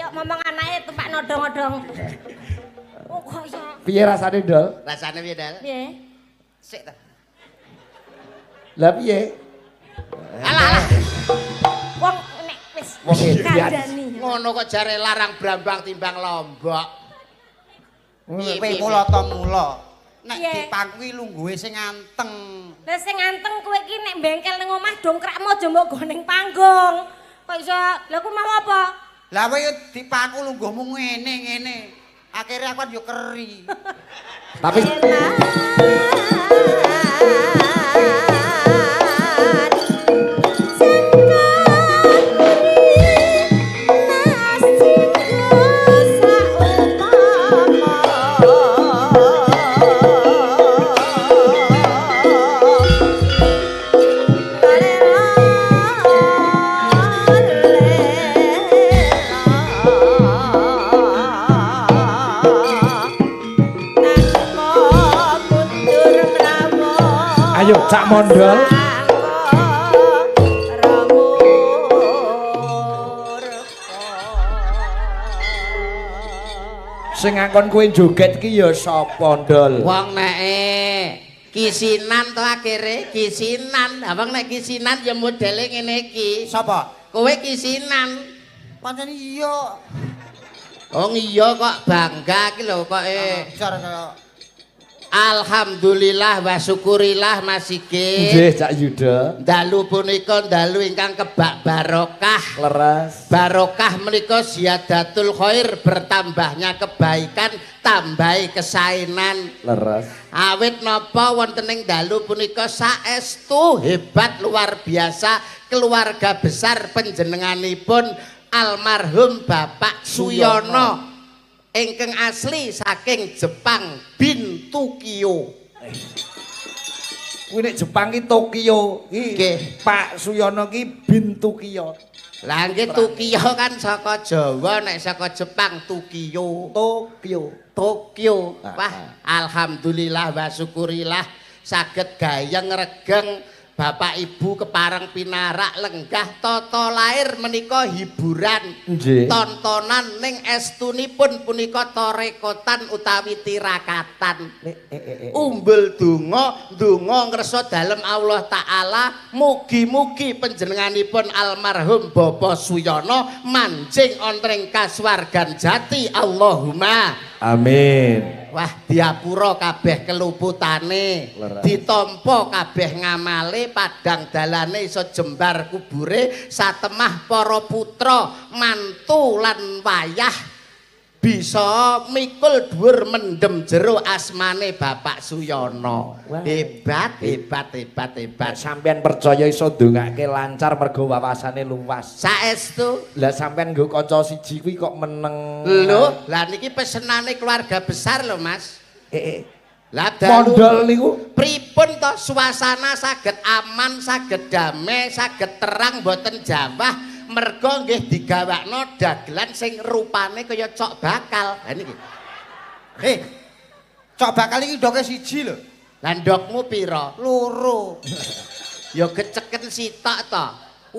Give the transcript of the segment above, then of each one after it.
Kaya momong anake tumpak nodong-nodong. Oh kok iso. Piye rasane, Dol? Rasane piye, Dal? Piye? Sik ta. Lah piye? Alah. Wong nek wis Wong edan. kandhani. Ngono kok jare larang brambang timbang lombok. Kowe mula ta mula. Nek Piye? dipangku kuwi lungguhe sing anteng. Lah sing anteng kowe iki nek bengkel ning omah dongkrakmu aja mbok go ning panggung. Kok iso? Lah ku mau apa? Lah kowe dipangku lungguhmu ngene. Akhire aku kan yo keri. Tapi ayo cak mondol. Sing ngakon kowe joget ki ya sapa, Ndol? Wong neke kisinan to akhire, kisinan. Abang nek kisinan ya modele ngene iki. Sapa? Kowe kisinan. Pancen iya. Oh iya kok bangga ki lho kok Jar kaya alhamdulillah wa syukurillah Mas Sigit. Nggih, Cak Yuda. Dalu punika dalu ingkang kebak barokah. Leres. Barokah menika ziyadatul khair, bertambahnya kebaikan, tambahi kesainan. Leres. Awit napa wonten ing dalu punika saestu hebat luar biasa keluarga besar panjenenganipun almarhum Bapak Suyono ingkang asli saking Jepang bin Tokyo. Kuwi nek Jepang ki Tokyo. Nggih. Pak Suyono ki bin Tokyo. Lah nggih Tokyo kan saka Jawa, nek saka Jepang Tokyo. Tokyo. Wah, alhamdulillah wa syukurillah saged gayeng regeng Bapak Ibu kepareng pinarak lenggah tata lair menika hiburan. Nggih. Tontonan ning estunipun punika tarekotan utawi tirakatan. Umbul donga ngersa dalem Allah taala mugi-mugi panjenenganipun almarhum Bapak Suyono manjing wonten kasuwargan jati Allahumma Amin. wah diapura kabeh keluputane, ditampa kabeh ngamale, padang dalane iso jembar kubure, satemah para putra mantu lan wayah bisa mikul dhuwur mendem jero asmane Bapak Suyono. Hebat. Sampean percaya iso ndongake lancar mergo wawasane luas. Saestu. Lah sampean nggo kanca siji kuwi kok meneng. Lho, lah niki pesenane keluarga besar lho, Mas. Lah mondol niku pripun to suasana saged aman, saged damai, saged terang boten jawah. Mergo nggih digawakno dagelan sing rupane kaya cok bakal. Ha niki. Cok bakal iki ndoke siji lho. Lah ndokmu pira? Loro. Ya geceken sitok to.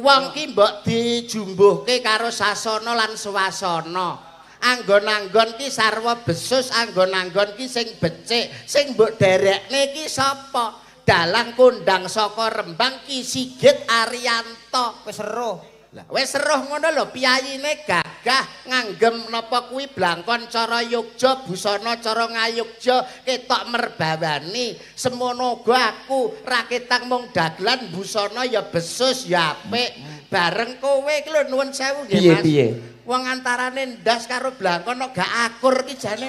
Wong ki mbok dijumbuhke karo sasana lan swasana. Anggon-anggon ki sarwa besus, anggon-anggon ki sing becik, sing mbok derekne ki sapa? Dalang kondang saka Rembang Ki Sigit Ariyanto. Wis eruh. Lah wis seruh ngono lho, piyayine gagah nganggem napa kuwi blangkon cara Yogya, busana cara ngayogya, ketok merbawani. Semono uga aku raketang mung dagelan busana ya besus ya apik. Bareng kowe iki lho nuwun sewu nggih Mas. Piye? Wong antarane ndas karo blangkon kok gak akur ki jane.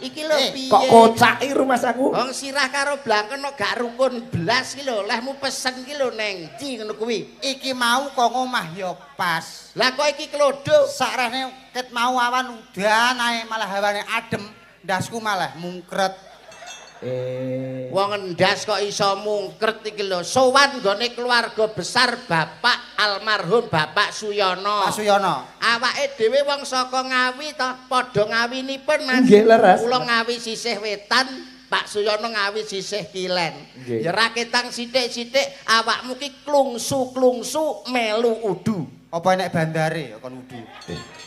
Iki lho piye? Kok kocaki rumah saku? Wong sirah karo blangkon kok gak rukun blas ki lho, lehmu pesen ki lho neng ndi ngono kuwi. Iki mau kok omah ya pas. Lah kok iki klodho. Sakrene ket mau awan udan ae malah hawane adem, ndasku malah mungkret. Wong ndas kok iso mungkret iki lho. Sowan nggone keluarga besar Bapak almarhum Bapak Suyono. Pak Suyono. Awake dhewe wong saka Ngawi to, padha ngawinipun Mas. Nggih, leres. Kula Ngawi sisih wetan, Pak Suyono Ngawi sisih kilen. Ya raketang sithik-sithik awakmu ki klungsu-klungsu melu udu. Apa nek bandare kon wudu?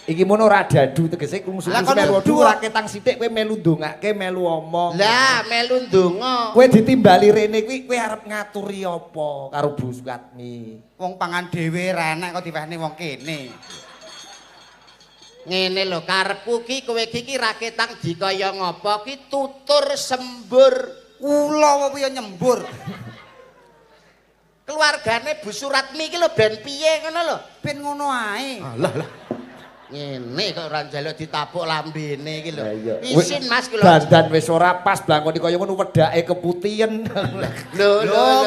Iki mono ora dadu tegese klungsu Lah, kon melu wudu, wudu ora ketang sithik kowe melu ndongake melu omong. Lah melu ndonga. Kowe ditimbali rene kuwi kowe arep ngaturi apa karo Bu Sukatmi? Wong pangan dhewe ra enak kok diwehne wong kene. Ngene lho karepku ki kowe iki ra ketang dikaya ngapa ki tutur sembur. Kula apa ya nyembur. Keluargane Bu Suratmi iki lho ben piye ngono lho. Ben ngono ae. Lah. Ngene kok ora njaluk ditapuk lambene iki lho. Lah iya. Isin Mas kula. Dandan wis ora pas blangkoni kaya ngono wedake keputihen. Lho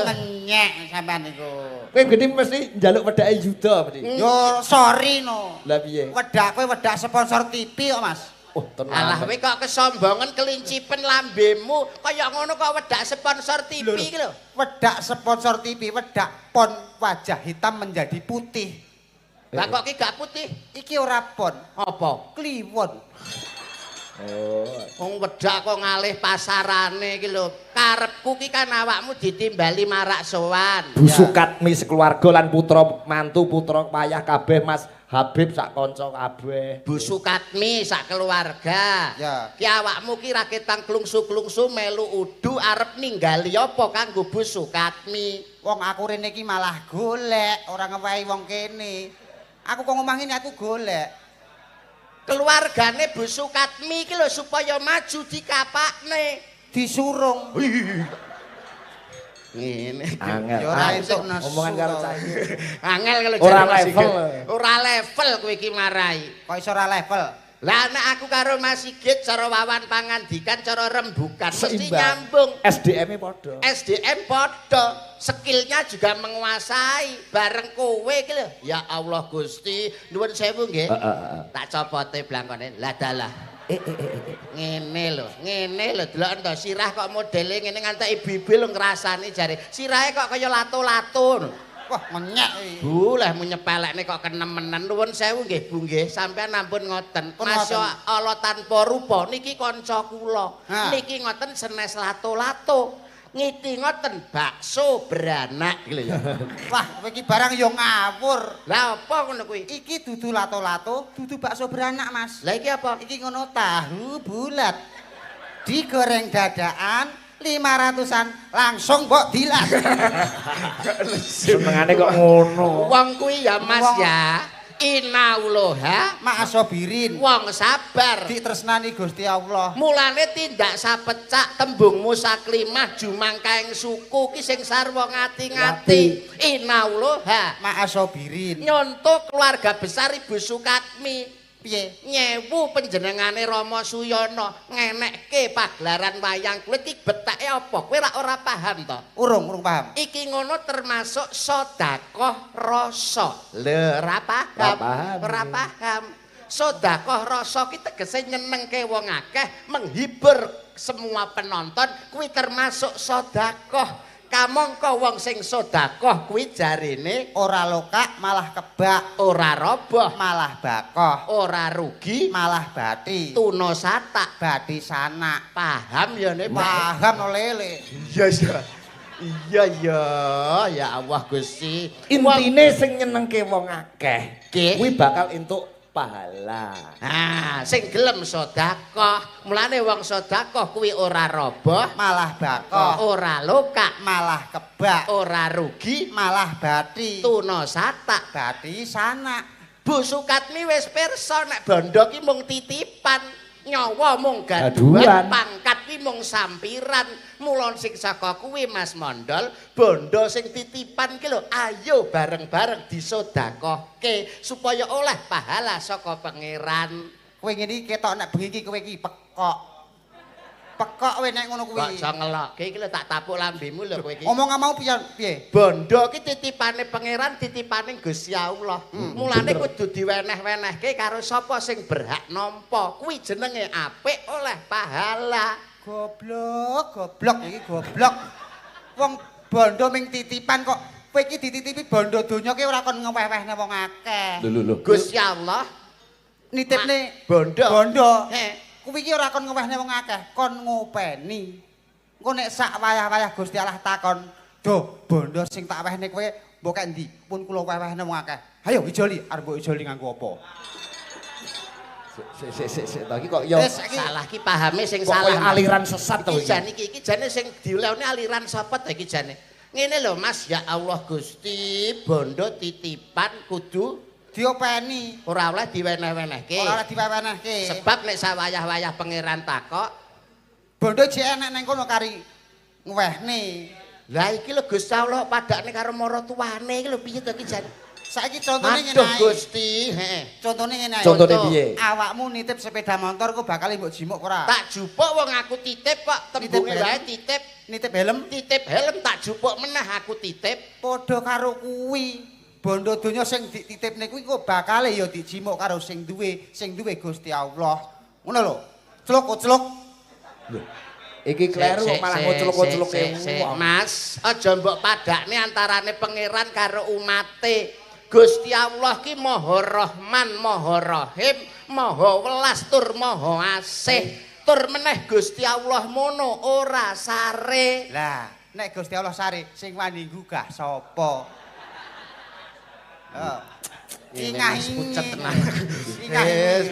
Ngenyek sampean niku. Kowe gede mesti njaluk wedake Yuda mesti. Yo sorry no. Lah piye? Wedak kowe wedak sponsor TV kok Mas. Oh, tenan. Alah kowe kok kesombongan kelincipen lambemu kaya ngono kok wedak sponsor TV iki lho. Wedak sponsor TV, wedak pon wajah hitam menjadi putih. Lah kok ki gak putih? Iki ora pon, Apa? kliwon. Oh. Wong wedak kok ngalih pasarane iki lho. Karepku ki kan awakmu ditimbali marak sowan. Bu Sukatmi sekeluarga lan putra mantu putra payah kabeh Mas Habib sak kanca kabeh. Bu Sukatmi sak keluarga. Ya. Ki awakmu ki ra ketang klungsu-klungsu melu udu arep ninggali apa kanggo Bu Sukatmi. Wong aku rene iki malah golek, ora ngewahi wong kene. Aku kok ngomong ngene aku golek. Keluargane Bu Sukatmi iki lho supaya maju dikapakne. Disurung. Ngene. Angel. Ya ora Angel. entuk nesu. Omongan karo cah iki. Angel kalau Ora jadi Mas level. Sigit. Ora level kowe iki marai. Kok iso ora level? Lah nek aku karo Mas Sigit cara wawan pangandikan cara rembukan mesti Seimbang. nyambung. SDM-e padha. SDM podo, skillnya juga menguasai bareng kowe iki lho. Ya Allah Gusti, nuwun sewu nggih. Tak copote blangkone. Lah dalah. Ngene lho delok ento sirah kok modele ngene ngantek ibu-ibu lho ngrasani jare. Sirahe kok kaya lato-lato. Wah, ngenyek iki. Bu lah menyepelekne kok kenemenen. Nuwun sewu nggih Bu nggih, sampean ampun ngoten. Pun Masya ngoten. Allah tanpa rupa niki kanca kula. Ha. Niki ngoten senes lato-lato. Ngiti ngoten bakso beranak lho ya. Wah, kowe iki barang yo ngawur. Lah apa ngono kuwi? Iki dudu lato-lato, dudu bakso beranak, Mas. Lah iki apa? Iki ngono tahu bulat. Digoreng dadaan 500-an langsung mbok dilas. Senengane kok ngono. Wong kuwi ya Mas Wong- ya. Inauloha Ma'asobirin. wong sabar. Ditresnani Gusti Allah. Mulane tindak sapecak tembungmu saklimah jumangkaing suku ki sing sarwa ngati-ngati. Inauloha Ma'asobirin. nyontoh keluarga besar Ibu Sukatmi. Piye? Nyewu panjenengane Rama Suyono ngenekke pagelaran wayang kulit iki betake apa? Kowe ora paham to? Urung paham. Iki ngono termasuk sedekah rasa. Lho, ora Ora paham. paham. Ora paham. Sedekah rasa ki tegese nyenengke wong akeh, menghibur semua penonton, kuwi termasuk sedekah. Kamangka wong sing sedekah kuwi jarine Ora lokak malah kebak, ora roboh, malah bakoh, ora rugi, malah bati. tuna satak. Bati sanak. Paham ya nek Paham no lele. Iya ya. Iya ya, ya Allah Gusti. Intine sing nyenengke wong akeh, Nggih. kuwi bakal entuk pahala. Ah, sing gelem sedekah. Mulane wong sedekah kuwi ora roboh, Malah bakoh, ora lokak, malah kebak, ora rugi, malah bati. tuna satak. Bati sanak. Bu Sukatmi wis pirsa nek bondo ki mung titipan. Nyawa mung Gaduhan. gaduhan, pangkat ki mung sampiran. Mulon sing saka kuwi Mas Mondol, bondo sing titipan ki lho, ayo bareng-bareng disedekahke supaya oleh pahala saka pangeran. Kowe ngene iki ketok nek bengi iki kowe iki pekok. Pekok kowe nek ngono kuwi. Kok iso ngelokke iki lho tak tapuk lambemu lho kowe iki. Ngomong mau piye? Bondo ki titipane pangeran, titipane Gusti Allah. Mulane kudu diweneh-wenehke karo sapa sing berhak nampa. Kuwi jenenge apik oleh pahala. Goblok iki goblok. Wong bondo ming titipan kok kowe iki dititipi bondo donya ki ora kon ngeweh-wehne wong akeh. Lho. Gusti Allah Nitipne bondo. bondo. He. Kuwi iki ora kon ngewehne wong akeh, kon ngopeni. Engko nek sak wayah-wayah Gusti Allah takon, "Duh, bondo sing tak wehne kowe mbok kek ndi?" Pun kula weh-wehne wong akeh. Ayo ijoli, arep mbok ijoli nganggo apa? Sik iki kok ya salah ki pahame sing kok salah. koyo aliran sesat to Iki jane sing dileone aliran sapa ta iki jane. Ngene lho Mas, ya Allah Gusti, bondo titipan kudu Diopeni. ora oleh diweneh-wenehke. Ora oleh diwewenehke. Sebab nek sawayah-wayah pangeran takok, Bondo jek enek ning kono kari ngwehne. lah iki lho Gusti Allah padakne karo maratuwane iki lho piye to iki jane. Saiki contone ngene Aduh ae. Gusti, heeh. Contone ngene ae. Contone piye? Awakmu nitip sepeda motor ku bakal mbok jimuk ora? Tak jupuk wong aku titip kok, tembunge Nitip wae helm. titip. Nitip helm Titip helm tak jupuk meneh aku titip. padha karo kuwi. Bondo donya sing dititipne kuwi kok bakal ya dijimuk karo sing duwe Gusti Allah. Ngono lho. Celuk. iki kleru kok malah ngoclok-ngocloke wong. Mas, aja mbok padakne antarane pangeran karo umate. Gusti Allah ki Maha Rahman, Maha Rahim, Maha Welas tur Maha Asih. Tur meneh Gusti Allah mono ora sare. Lah, nek Gusti Allah sare sing wani gugah sapa? Oh. Wis pucet tenan.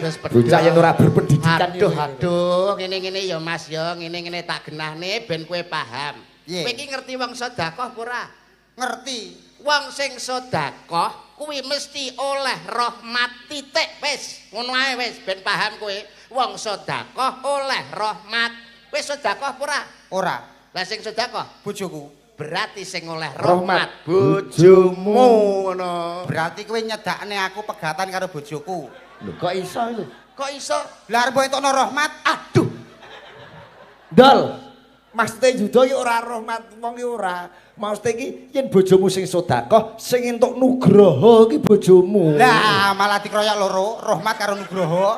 Wis Bocah yen ora berpendidikan Aduh, ngene-ngene ya Mas ya, ngene-ngene tak genahne ben kowe paham. Piye? Kowe iki ngerti wong sedekah apa ora? ngerti. Wong sing sedekah kuwi mesti oleh rahmat titik wis. Ngono ae wis ben paham kowe. Wong sedekah oleh rahmat. Wis sedekah apa ora? Ora, Lah sing sedekah bojoku. berarti sing oleh Rahmat rahmat bojomu ngono. Berarti kowe nyedakne aku pegatan karo bojoku. Lho kok iso itu? Kok iso? Lah arep entukno rahmat, Aduh, Dol. Maksude judo ya ora rahmat wong ki ora. Maksude iki yen bojomu sing sedekah sing entuk nugraha iki bojomu. lah malah dikroyok loro, rahmat karo nugroho.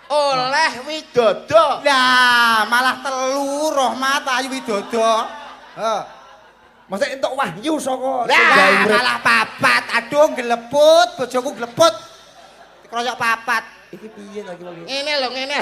oleh widodo. Lah malah telu rahmat ayu widodo. Heeh. Maksudnya entuk wahyu saka Lah malah papat. Aduh geleput, bojoku geleput. Dikroyok papat. iki piye lagi wong iki? Ngene lho ngene.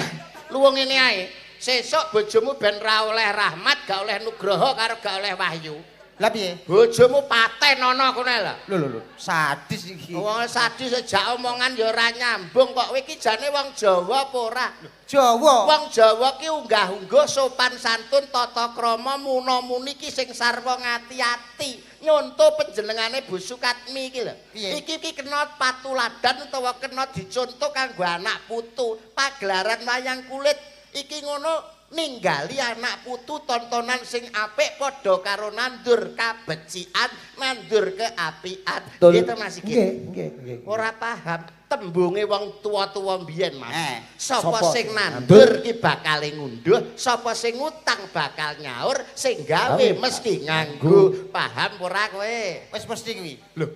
Luwung ngene ae. Sesuk bojomu ben ra oleh rahmat, gak oleh nugroho karo gak oleh wahyu. Lah piye? Bojomu paten ana kene lho. Lho. Sadis iki. Wong sadis sejak omongan ya ora nyambung kok. Kowe iki jane wong Jawa apa ora? Jawa. Wong Jawa ki unggah-ungguh sopan santun tata krama muna-muni ki sing sarwa ngati-ati. Nyonto panjenengane Bu Sukatmi iki lho. Piye? Iki kena patuladan utawa kena dicontoh kanggo anak putu. Pagelaran wayang kulit iki ngono ninggali anak putu tontonan sing apik padha karo nandur kabecikan, nandur keapian. Gitu Mas iki. Nggih. Ora paham tembunge wong tua-tua mbiyen Mas. Sapa Sapa sing sing nandur ki bakal ngunduh, sapa sing ngutang bakal nyaur, sing gawe Gawe mesti nganggo. Paham ora kowe? Wis mesti kuwi.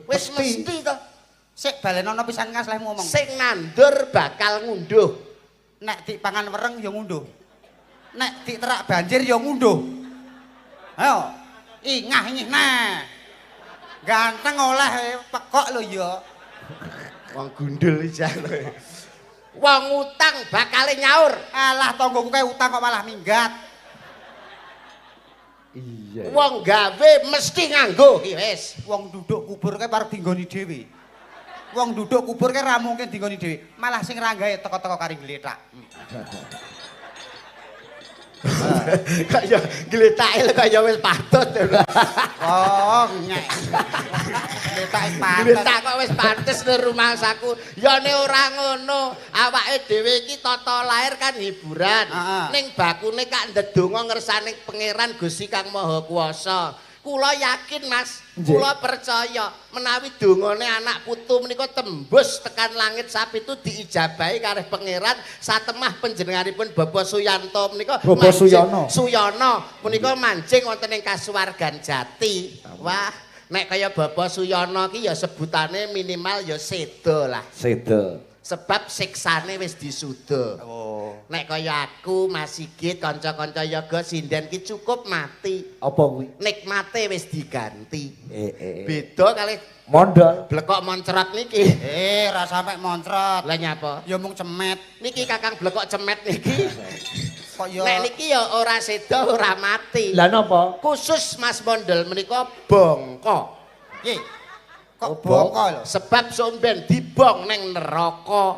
Wis mesti to. Sik balenono pisan ngas leh ngomong. Sing nandur bakal ngunduh. Nek dipangan wereng ya ngunduh. Nek diterak banjir ya ngunduh. Ayo, ingah nah. Ganteng oleh pekok lho ya. Wong gundul iki jane. Wong utang bakal nyaur. Alah tanggoku kae utang kok malah minggat. Iya. Wong gawe mesti nganggo iki wis. Wong duduk kubur kae parek dinggoni dhewe. Wong duduk kubur kae ra mungkin dinggoni dhewe. Malah sing ranggae teko-teko kari gletak. Kaya gletake kaya wis patut. Oh, nyek. Gletak pantes. Gletak kok wis pantes ning rumahsaku. Ya ne ora ngono. Awake dhewe iki tata lair kan hiburan. Ning bakune kak ndedonga ngersane pangeran Gusti Kang Maha Kuwasa. Kula yakin Mas, kula percaya menawi dongane anak putu menika tembus tekan langit sapi itu diijabahi kalih pangeran satemah panjenenganipun Bapak Suyanto menika Bapak Suyono. Suyono menika mancing wonten ing kasuwargan Jati. Wah, nek kaya Bapak Suyono ki ya sebutane minimal ya sedo lah. Sedo. Sebab siksane wis disuda. Oh. Nek kaya aku Mas Sigit kanca-kanca yoga sinden ki cukup mati. Apa kuwi? Nikmate wis diganti. Eh. Beda kalih Mondol. blekok moncrot niki. Ra sampe moncrot. Lah nyapa? Ya mung cemet. Niki Kakang blekok cemet niki. Kok ya Nek niki ya ora seda ora mati. Lah napa? Khusus Mas Mondel menika bongko. Piye? Kok bongko lho? Sebab somben dibong ning neraka.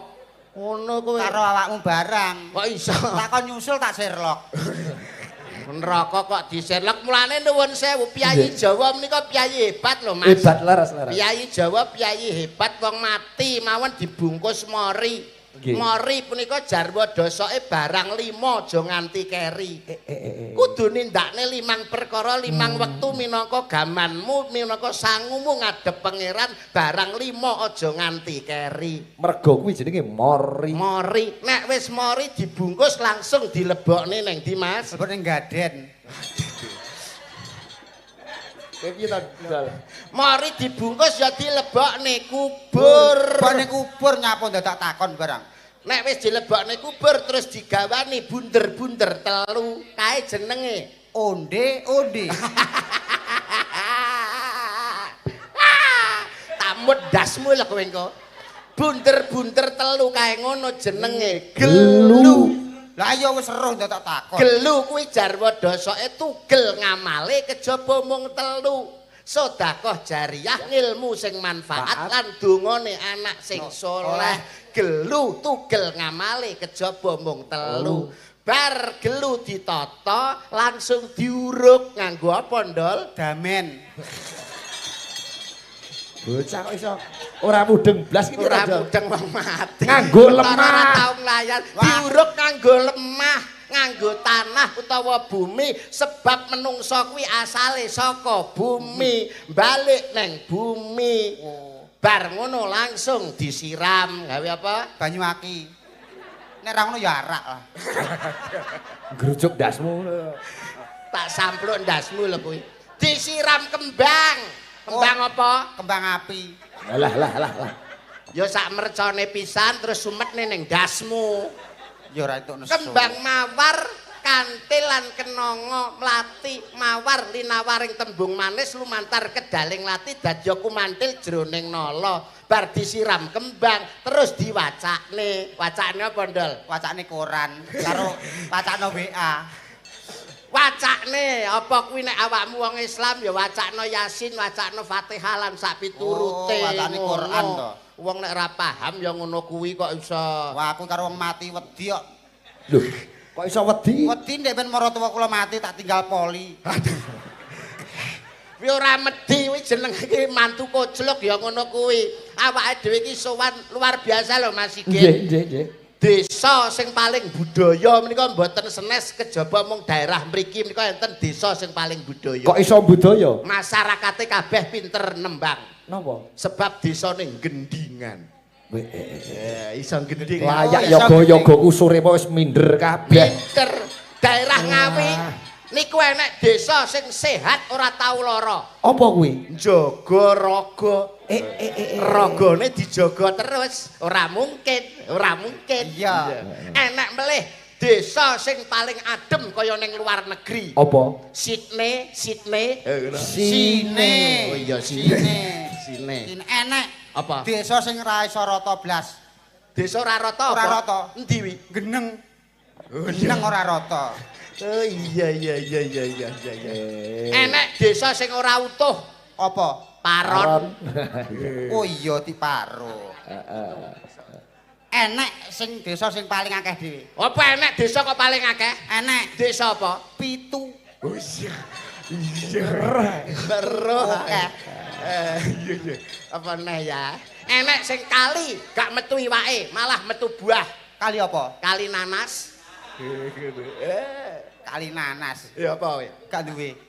Ngono kowe. Karo awakmu barang. Kok iso? Takon nyusul tak Sherlock. Neraka kok diserlek mulane nuwun sewu piyayi Jawa menika piyayi hebat lho Mas. Hebat laras. Piyayi Jawa piyayi hebat wong mati mawon dibungkus mori. Nggih. Mori punika jarwa dosoke barang 5 aja nganti keri. Kudu nindakne 5 perkara 5 wektu minangka gamanmu minangka sangumu ngadep pangeran barang 5 aja nganti keri. Mergo kuwi jenenge mori. Mori nek wis mori dibungkus langsung dilebokne ning ndi Mas? Lebok ning gaden. Piye ta Dal? Mari dibungkus ya dilebokne kubur. Bane kubur nyapa dadak takon barang. Nek wis dilebokne kubur terus digawani bunder-bunder telu kae jenenge Onde. Tamut dasmu lho kowe engko. Bunder-bunder telu kae ngono jenenge gelu. Lah iya wis seruh dadak takon. Gelu kuwi jarwa dosoke tugel ngamale kejaba mung telu. Sedekah jariyah ngilmu sing manfaat lan dongane anak sing saleh. Gelu tugel ngamale kejaba mung telu. Bar gelu ditata langsung diuruk nganggo apa ndol? Damen. Bocah kok iso ora mudeng blas iki Ora mudeng wong mati. Nganggo lemah. Ora tau nglayan. Diuruk nganggo lemah, nganggo tanah utawa bumi sebab menungso kuwi asale saka bumi, balik neng bumi. Bar ngono langsung disiram, gawe apa? Banyu aki. Nek ra ngono ya arak lah. Ngrujuk dasmu. Tak sampluk ndasmu lho kuwi. Disiram kembang. Kembang apa? Kembang api. Lah. Ya sak mercone pisan terus sumetne ning dasmu. Ya ora entuk nesu. Kembang mawar kantil lan kenanga mlati mawar linawaring tembung manis lumantar kedaling lati dadya kumantil jroning nala bar disiram kembang terus diwacakne. Wacane apa ndol? Wacane koran karo wacana WA. Wacakne apa kuwi nek awakmu wong Islam ya wacakno Yasin, wacakno Fatihah lan sak piturute. Oh, wacane Quran to. Wong nek ora paham ya ngono kuwi kok iso. Wah, aku karo wong mati wedi kok. Lho, kok iso wedi? Wedi nek ben maratuwa kula mati tak tinggal poli. Kuwi ora medhi kuwi jenenge mantu koclok ya ngono kuwi. Awake dhewe iki sowan luar biasa lho Mas Sigit. Nggih. Desa sing paling budaya menika mboten senes kejaba mung daerah mriki menika enten desa sing paling budaya. Kok iso budaya? Masyarakate kabeh pinter nembang. Napa? Sebab desane gendingan. Iso gending. Layak yoga-yoga usure wis minder kabeh. Pinter daerah Ngawi niku enek desa sing sehat ora tau lara. Apa kuwi? Jaga raga. Ragane dijaga terus. Ora mungkin. Iya. Enek melih desa sing paling adem kaya ning luar negeri. Apa? Sydney. Sine. Oh iya Sydney. Enek. Apa? Desa sing ra iso rata blas. Desa ora rata apa? Ora rata. Endi wi? Geneng. Geneng ora rata. Oh iya. Enek desa sing ora utuh. Apa? Paron. Oh iya diparo. Enek sing desa sing paling akeh dhewe. Apa enek desa kok paling akeh? Enek Desa apa? 7. Oh iya. Kero. Oke. Iya. Apa neh ya? Enek sing kali gak metu iwake, malah metu buah. Kali apa? Kali nanas. Kali nanas. Ya apa we? Gak duwe.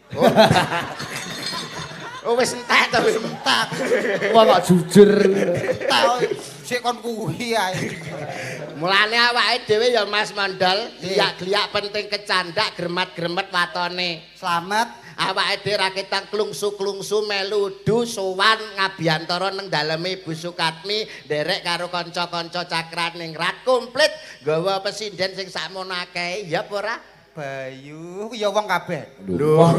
Oh wis entek to. Tak. Wah kok jujur. Tak sik kon kuwi ae. Mulane awake dhewe ya Mas Mondol, gliak-gliak penting kecandak, gremet-gremet watone. Slamet. Awake dhewe ra ketang klungsu-klungsu melu du sowan ngabiyantara nang daleme Ibu Sukatmi nderek karo kanca-kanca Cakraningrat komplit nggawa pesinden sing sakmono akeh. Ya apa ora? Bayu ya wong kabeh. Lho.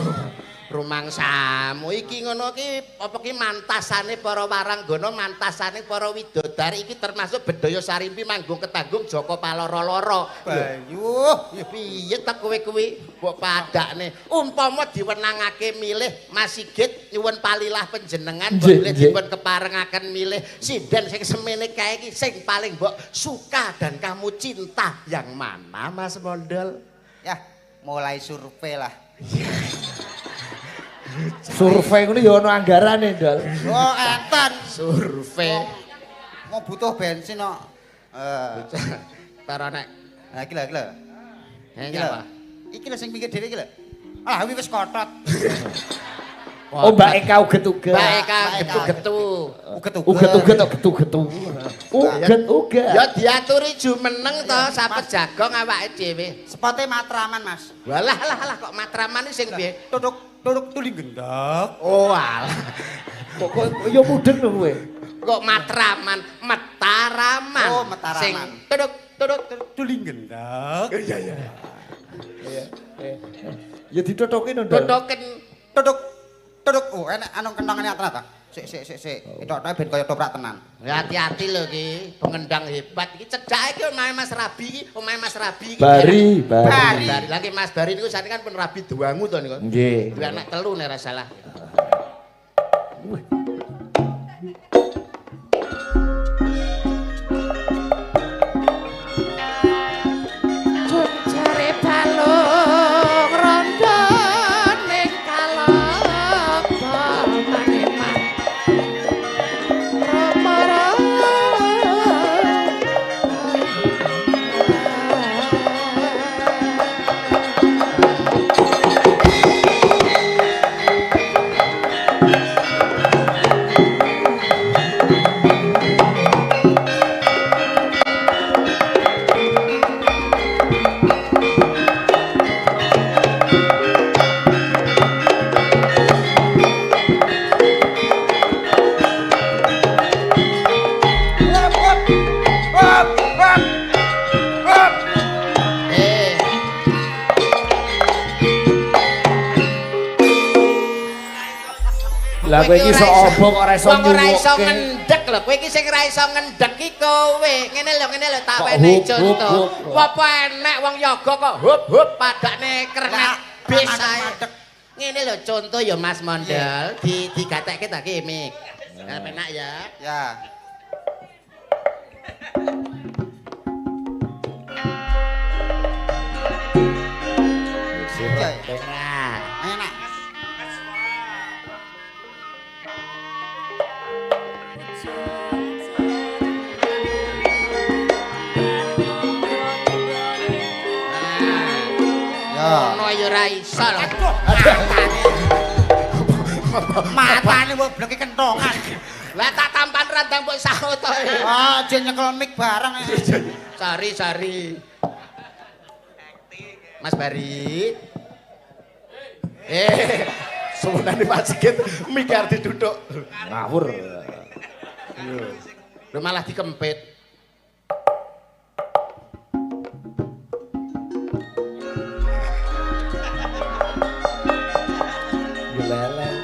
Rumangsamu iki ngono ki apa ki mantasane para waranggana, mantasane para widodari iki termasuk bedaya Sarimpi manggung ketanggung Joko Paloro-loro. Bayu, Ya piye ta kowe kuwi mbok padakne. Umpama diwenangake milih Mas Sigit nyuwun palilah panjenengan Nggih, boleh nggih. dipun keparengaken milih sinden sing semene kae iki sing paling mbok suka dan kamu cinta yang mana Mas Mondol? Ya, mulai survei lah. Survei ngono ya ana anggarane, Dol. Oh, enten. Survei. Mau butuh bensin kok. Para nek Nah, iki lho, iki lho. iki apa? Iki lho sing pinggir dhewe iki lho. Ah, wis kotot. Oh, Mbak Eka uget-uget. Mbak Eka getu-getu. Uget-uget kok getu-getu. Uget-uget. Ya diaturi jumeneng to sapet jagong awake dhewe. Spote Matraman, Mas. Walah lah kok matraman iki sing piye? Tuduk tuling gendak. Oh alah. Kok ya mudeng lho kowe. Kok matraman, metaraman. Oh, metaraman. Sing tuduk Tuling gendak. iya. Ya ditotokin lho, Dol. Tutuken Tuduk. Oh, enak anu kentongane atas ta. Sik. Itoke ben kaya toprak tenan. Ya hati-hati lho iki, pengendang hebat iki cedhake iki omahe Mas Rabi iki, omahe Mas Rabi iki. Bari. Bari. Lagi Mas Bari niku sakniki kan pun Rabi duangu to niku. Nggih. Duwe anak telu nek ora salah. Jare balung rondo ning kalapa maneman. Eh, Lah kowe iki sok obong ora iso wong ora iso nyuwukke. ngendhek lho, kowe iki sing ora iso ngendhek iki kowe. Ngene lho tak Kok wenehi hup, contoh. hup, hup. Apa enek wong yoga kok hup padakne kernet Lah, bisa. madeg. Ngene lho contoh ya Mas Mondol, digatekke ta ki mik. Enak ya. Ya. Iya. Nah. Enak. Ya. Ono ya ora iso lho. Matane mbok bleke kentongan. Lah tak tampan randang mbok saut to. Ah, jen nyekel mic bareng. Sari. Mas Bari. Suwunane Pak Sigit mikir diduduk. Ngawur. Lho malah dikempit. Leleng.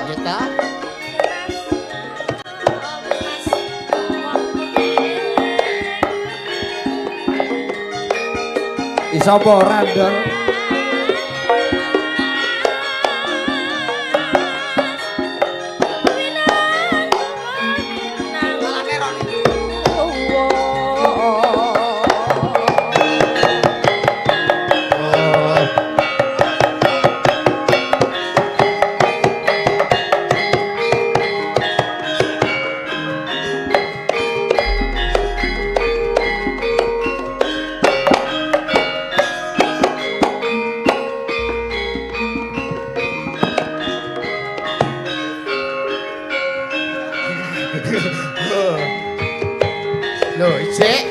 Ya ta? Iso apa ora, Dol? Malah neroni. Lho, Cek.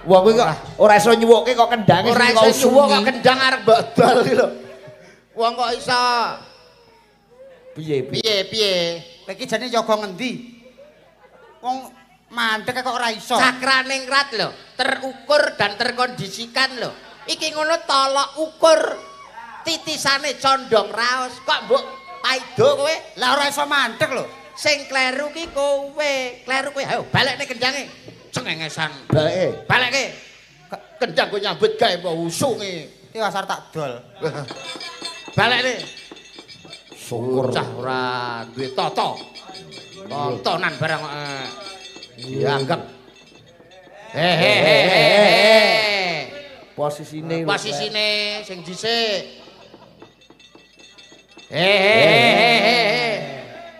Wong kuwi kok ora iso nyuwuke kok kendange Ora kok iso nyuwuk kok kendang arep mbok dol iki lho. Wong kok iso piye piye? Kowe iki jane jaga ngendi? Wong mandek kok ora iso. Cakraningrat lho, terukur dan terkondisikan lho. Iki ngono tolok ukur titisane condong raos. Kok mbok paido kowe? Lah ora iso mandek lho. Sing kleru ki kowe. Kleru kowe. Ayo balekne kendange. Cengengesan. baleke Balekke. Kendang kowe nyambut gawe apa usunge. Iki wasar tak dol. Balekne. syukur Cah ora duwe tata. Tontonan barang dianggap. posisine Posisine sing dhisik.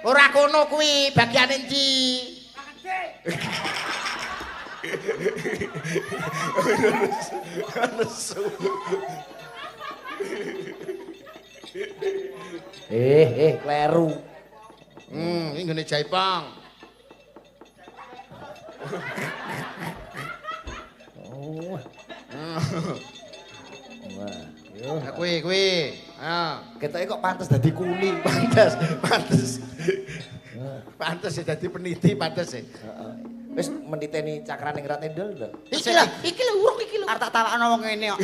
Ora kono kuwi bagiane ndi? kleru Iki ngene Jaipong. Kuwi. ketoke kok pantes dadi kuli Pantes ya dadi peniti pantes ya. wis meniteni cakrane ngrat ndol lho Iki lho urung iki lho. Arep tak tawakno wong ngene kok.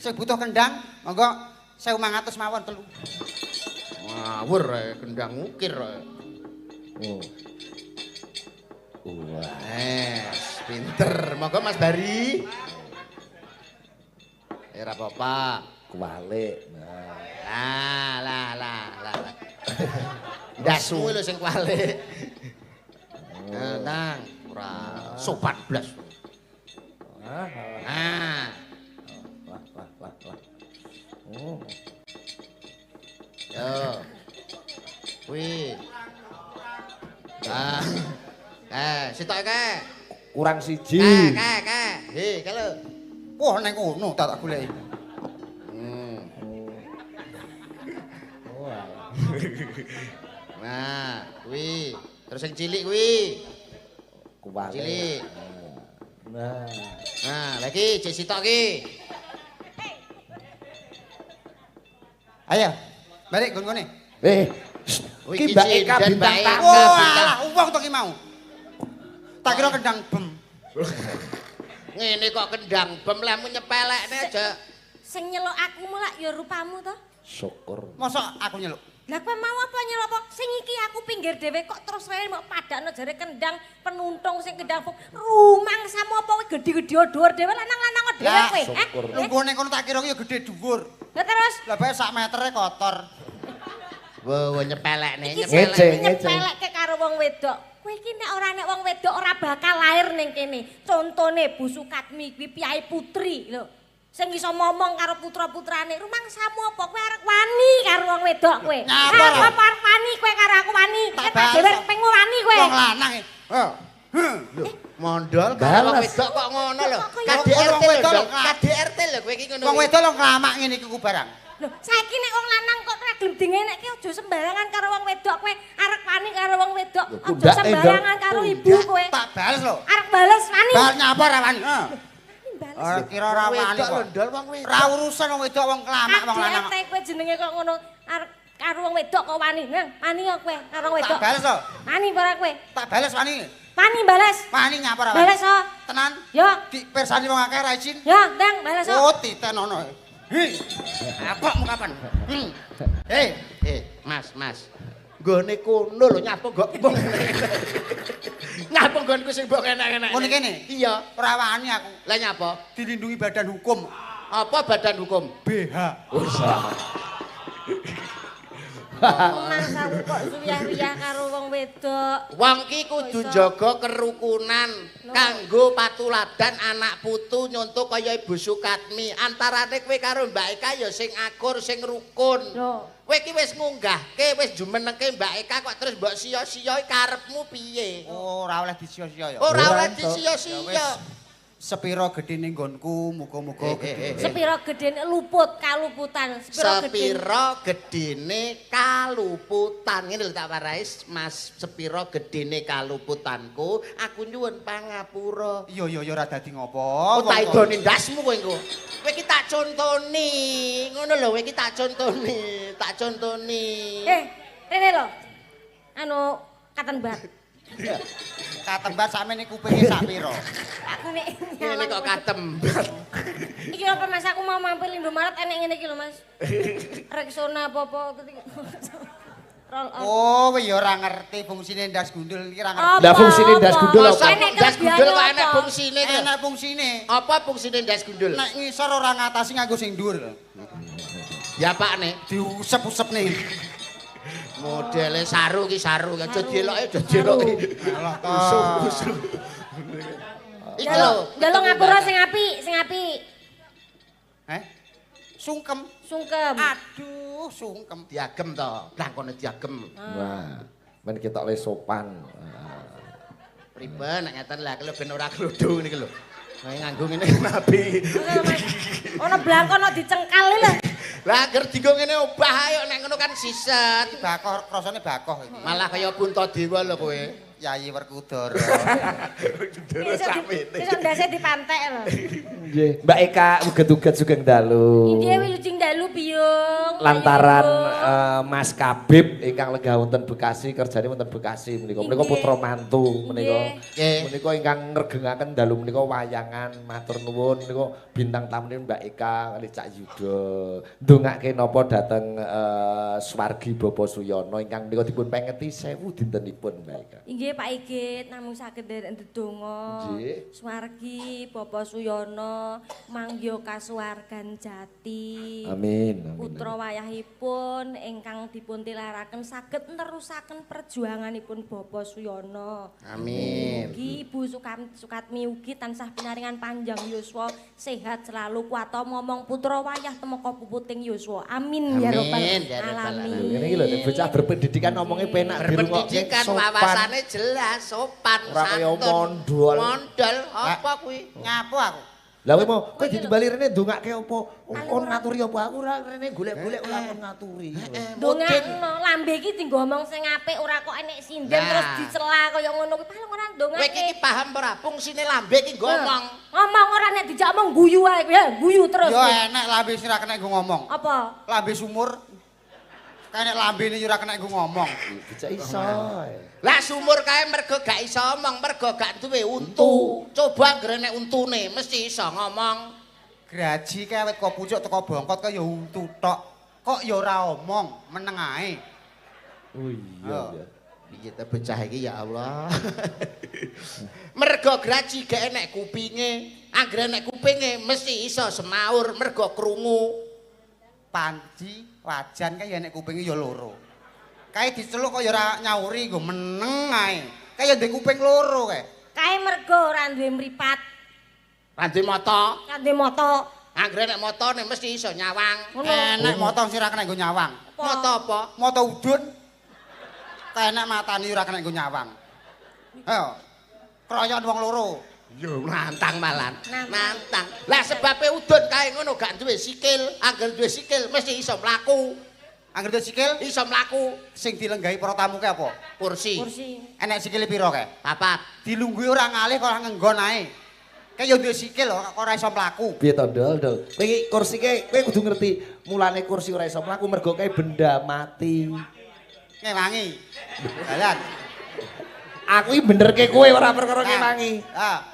Sing butuh kendang, monggo 1500 mawon telu. Ngawur kendang ngukir. Pinter. Monggo Mas Bari. Ora apa-apa. kuwalik Lah. Ndasmu lho sing kualik. Nang ora sopan blas. wah Yo. Kuwi. Sitoke kae. kurang siji Kae. He, kalau. Wah ning kono tak goleki. Nah, kuwi. Terus yang cilik kuwi. kuwalik Cilik. nah Lagi cek sitok ki. Ayo, balik gon-gone. ki Mbak Eka bintang tamu Wah, uang to ki mau. Tak kira kendang bem. Ngene kok kendang bem lemu nyepelekne aja. Sing nyeluk aku mulak ya rupamu to. syukur Mosok aku nyeluk. Lah kowe mau apa nyeluk apa? Sing iki aku pinggir dhewe kok terus wae mau padakno jare kendang penuntung sing kendang rumang sama apa kowe gedhi-gedhi dhuwur dhewe lanang-lanang dhewe Lah, kowe. syukur. Lunggone kono tak kira ya gede dhuwur. Lah terus Lah bae sak metere kotor. Wo nyepelekne iki nyepelek. Ngeceng. nyepelekke karo wong wedok. Kowe iki nek wong wedok ora bakal lahir ning kene. Contone Bu Sukatmi kuwi piyai putri lho. Sing iso momong karo putra-putrane, rumangsamu apa kowe arek wani karo wong wedok kowe? Nyapa lho? Apa arek wani kowe karo aku wani? Tak Nek dhewe bahas. pengen wani kowe. Wong lanang e. Lho, mondol karo wong Balas. wedok kok ngono lho. Kok KDRT wong wedok lho, lho, Kak. KDRT lho kowe iki ngono. Wong wedok lo nglamak ngene iki ku barang. Lho, saiki nek wong lanang kok ora gelem dingenekke aja sembarangan karo wong wedok kowe. Arek wani karo wong wedok, Lho, aja kundake, sembarangan Ndang. karo ibu kowe. Tak bales lho. Arek bales wani. Bal nyapa ra wani? Bales. Ora kira ora Wong wani wedok kok. ndol wong wedok. Ra urusan wong wedok wong nglamak wong lanang. KDRT kowe jenenge kok ngono arek karo wong wedok kok wani. Nang, wani kok kowe karo wong Tak wedok. bales lho. Wani ora kowe? Tak bales wani. Wani bales. Wani nyapa ra wani? Bales oh. Tenan. Yo, Di persani wong akeh ra izin. yo, Ndang, bales oh. Oh, titenono. Hei. Apakmu kapan? Mas. Nggone kono lho nyapu gok. Nyapu nggonku sing mbok enak-enak. Ngene kene. Iya. Ora wani aku. Lah nyapa? Dilindungi badan hukum. Apa badan hukum? BH. Mangsamu kok suyah-uyah karo wong wedok. Wong ki kudu jaga kerukunan kanggo patuladan anak putu nyontok kaya Ibu Sukatmi. Antarane kowe karo Mbak Eka ya sing akur, sing rukun. Lho, Kowe iki wis ngunggahke, wis jumenengke Mbak Eka kok terus mbok sia-siai karepmu piye? Ora oleh disia-sia ya. Ora oleh Ora, disia-sia. Sepiro gedene nggonku, muga-muga gedhe. sepiro gedene luput kaluputan, Sepiro gedene kaluputan. Ngene lho tak warai Mas, sepiro gedene kaluputanku, aku nyuwun pangapura. Iya ora dadi ngopo. Oh, tak idoni ndasmu kowe engko. Kowe iki tak contoni. Ngono lho, kowe iki tak contoni, tak contoni. Rene lho. Anu katen bat. Katembat sampeyan iki kupinge sak piro? Aku nek Ngene kok katembat. iki apa Mas aku mau mampir Indomaret enek ngene iki lho Mas. Rexona apa-apa roll on. Oh, kowe ya ora ngerti fungsine ndas gundul iki ora ngerti. Lah fungsine ndas gundul Masa apa? Enek ndas gundul kok kelebihannya enek apa? fungsine kok. Enak fungsine. Apa fungsine ndas gundul? Nek ngisor ora ngatasi nganggo sing dhuwur. Ya Pak nih. Diusep-usep nih. Modele saru ki saru, aja dieloke, aja dieloke. Alah to. Usum. Iki lho, Njaluk ngapura sing apik. Sungkem. Sungkem. Aduh, sungkem. diagem to, blangkone diagem. Wah, men ketok le sopan. Priben nek ngeten lah kalau ben ora klodo niki lho. Kae nganggo ngene nabi. Ono blangkon ono dicengkal lho. Lah agar dienggo ngene obah ayo nek ngono kan siset. Bakoh rasane bakoh iki. Malah kaya Puntadewa lho kowe. Yayi Werkudara. Iso ndase dipantek lho. Nggih, Mbak Eka uget-uget sugeng dalu. India wilujeng dalu biyung. Lantaran Mas Kabib ingkang lenggah wonten Bekasi, kerjane wonten Bekasi menika. Menika putra mantu menika. Nggih. Menika ingkang ngregengaken dalu menika wayangan matur nuwun menika bintang tamune Mbak Eka kali Cak Yuda. Ndongake napa dhateng swargi Bapa Suyono ingkang menika dipun pengeti 1000 dintenipun Mbak Eka. Inggih Pak Igit namung saged nderek ndedonga. Nggih. Swargi Bapa Suyono mangya kasuwargan jati. Amin. Amin. Putra wayahipun ingkang dipun tilaraken saged nerusaken perjuanganipun Bapa Suyono. Amin. Mugi Ibu Sukatmi ugi tansah pinaringan panjang yuswa, sehat selalu kuwata momong putra wayah temeka puputing yuswa. Amin ya rabbal Amin, ya rabbal alamin. Ngene iki lho nek bocah berpendidikan ngomongnya penak Berpendidikan wawasane jelas, sopan, Ora kaya santun. mondol. Mondol apa kuwi? Nyapu aku. Lah kowe mau kowe ditibali rene ndongake apa? On ngaturi apa? Aku ora rene golek-golek ora kon ngaturi. Ndongakno lambe iki dienggo omong sing apik ora kok enek sinden Nah. terus dicela kaya ngono kuwi paling ora Kowe iki ndongake. paham ora? Fungsine lambe iki ngomong. Ngomong ora nek dijak omong guyu ae ya, guyu terus. Yo enek lambe sing ora kena nggo ngomong. Apa? Lambe sumur. Kene lambene yo ora kena nggo ngomong. Bisa iso. Lah sumur kae mergo gak iso omong, mergo gak duwe untu. Coba anggere nek untune mesti iso ngomong. Graji kae awet kok pucuk teko bongkot kok ya untu tok. Kok ya ora omong, meneng ae. Oh iya ya. Piye ta bocah iki ya Allah. Mergo graji gak enek kupinge, anggere enek kupinge mesti iso semaur mergo krungu. Panci, wajan kae ya nek kupinge ya loro. Kae diceluk kok ya ora nyauri nggo meneng ae. Kae ya ndek kuping loro kae. Kae mergo ora duwe mripat, Randi mata, ora duwe mata. anggere nek matane mesti iso nyawang. Ngono. Enek motong sing ora kena nggo nyawang. Mata apa? Mata udun. Kae enek matane ora kena nggo nyawang. Ayo. Kroyon wong loro. Yo nantang malan. Nantang. Lah sebabe udun kae ngono gak duwe sikil, anggere duwe sikil mesti iso mlaku. Angger duwe sikil Iso mlaku. sing dilenggahi para tamu kae apa? Kursi. Kursi. Enek sikile pira kae? Papat. Dilungguhi ora ngalih kok ora ngenggon ae. Kae ya duwe sikil kok ora iso mlaku. Piye to, Dol? Kowe iki kursi kowe kudu ngerti, mulane kursi ora iso mlaku mergo kae benda mati. Ngewangi. Dalan. Aku iki benerke kowe ora perkara ngewangi.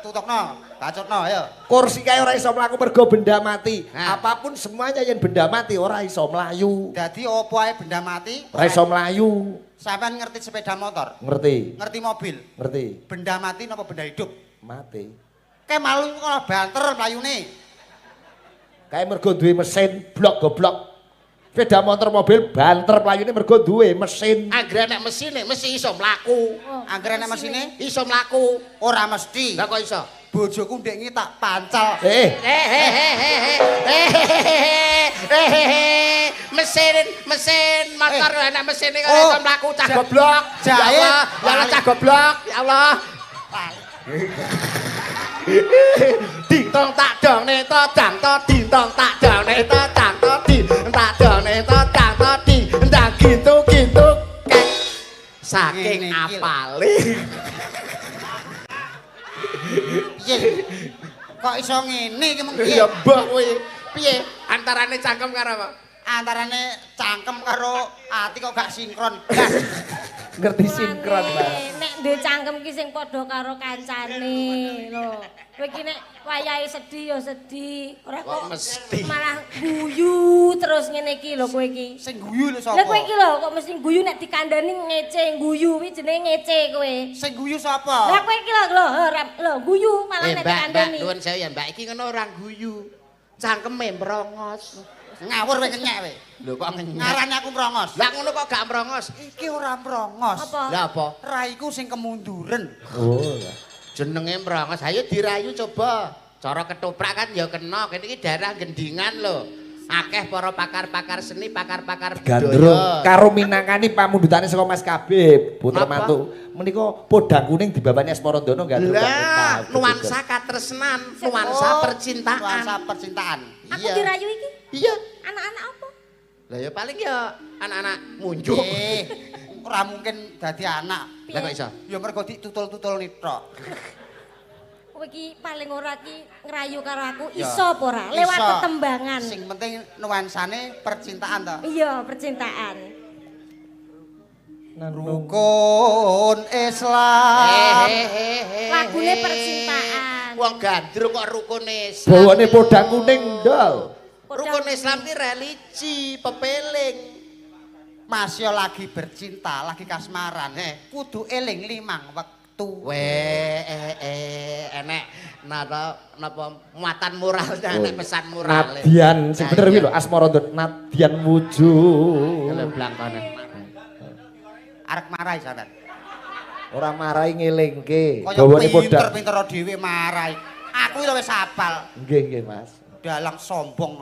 Tutokno, bacotno ayo. Kursi kae ora iso mlaku mergo benda mati. Nah. Apapun semuanya yang benda mati ora iso mlayu. Dadi opo ae benda mati? Ora iso mlayu. Sampean ngerti sepeda motor? Ngerti? Ngerti mobil? Ngerti? Benda mati napa benda hidup? Mati. Kayak malu kok banter mlayune. Kae mergo duwe mesin blok goblok. sepeda motor mobil banter playune mergo duwe mesin. Anggere nek mesine mesti iso mlaku. Anggere nek mesine Iso mlaku. ora mesti. Lah kok iso? Bojoku ndek iki tak pancal. Mesin motor enak mesine kok iso mlaku cah goblok. Ya Jahe. Allah, ya Allah cah goblok. Ya Allah. Ding tong tak dong ne to dang to ding tong tak dong ne to dang to ding tak dong ne to dang to ding ndang gitu kek saking Ngene iki lho. apale. Piye? Kok iso ngene iki mung piye? Ya mbah kowe piye antarane cangkem karo apa? Antarane cangkem karo ati kok gak sinkron. Blas. Ngerti sinkron, Mas. Nek ndek cangkem ki sing padha karo kancane lho. Kowe iki nek wayahe sedih ya sedih, ora Kok kok mesti. malah guyu terus ngene iki lho kowe iki. Sing guyu lho Lah kowe sapa? iki lho kok mesti guyu nek dikandani ngece guyu kuwi jenenge ngece kowe. Sing guyu Lah sapa? kowe iki lho guyu malah nek Mbak, dikandani. nuwun sewu ya Mbak, iki ngono ora guyu. Cangkeme mrongos. Ngawur kowe kenyek kowe. Lho kok ngenyek. Ngarani aku mrongos. Lah ngono kok gak mrongos. Iki ora mrongos. Apa? Lah apa? Raiku sing kemunduran. Oh. Lah. Jenenge mrongos. Ayo dirayu coba. Cara ketoprak kan ya kena. Kene iki daerah gendingan lho. Akeh para pakar-pakar seni, pakar-pakar Gandrung budaya. karo minangkani pamundutane saka Mas Kabib, Putra Apa? Mantu. Menika podang kuning dibabani Asmarandono gandrung. Lah, nuansa katresnan, nuansa Oh, percintaan. Nuansa percintaan. Aku Iya. dirayu iki. Iya. Anak-anak apa? Lah ya paling ya anak-anak munjuk. Ora mungkin dadi anak. Lah kok iso? Ya mergo ditutul-tutul nitok. Kowe iki paling ora ki ngrayu karo aku Ya. iso apa ora? Lewat Iso. tetembangan. Sing penting nuansane percintaan to. Iya, percintaan. Rukun Islam. Lagune percintaan. Wong gandrung kok rukun Islam. Bawane podang kuning ndol. Rukun Islam ki religi, pepeling. Mas yo lagi bercinta, lagi kasmaran. Kudu eling 5 wektu. Enek napa muatan moral enek pesan moral. Nadian sing bener kuwi lho Asmarandono Nadian wujud. Lha blangkone. Arek marai sampean. Ora marai ngelingke. Kaya Bawane podang. pinter-pinter dhewe marai. Aku iki wis hafal. Nggih, Mas. Dalang sombong.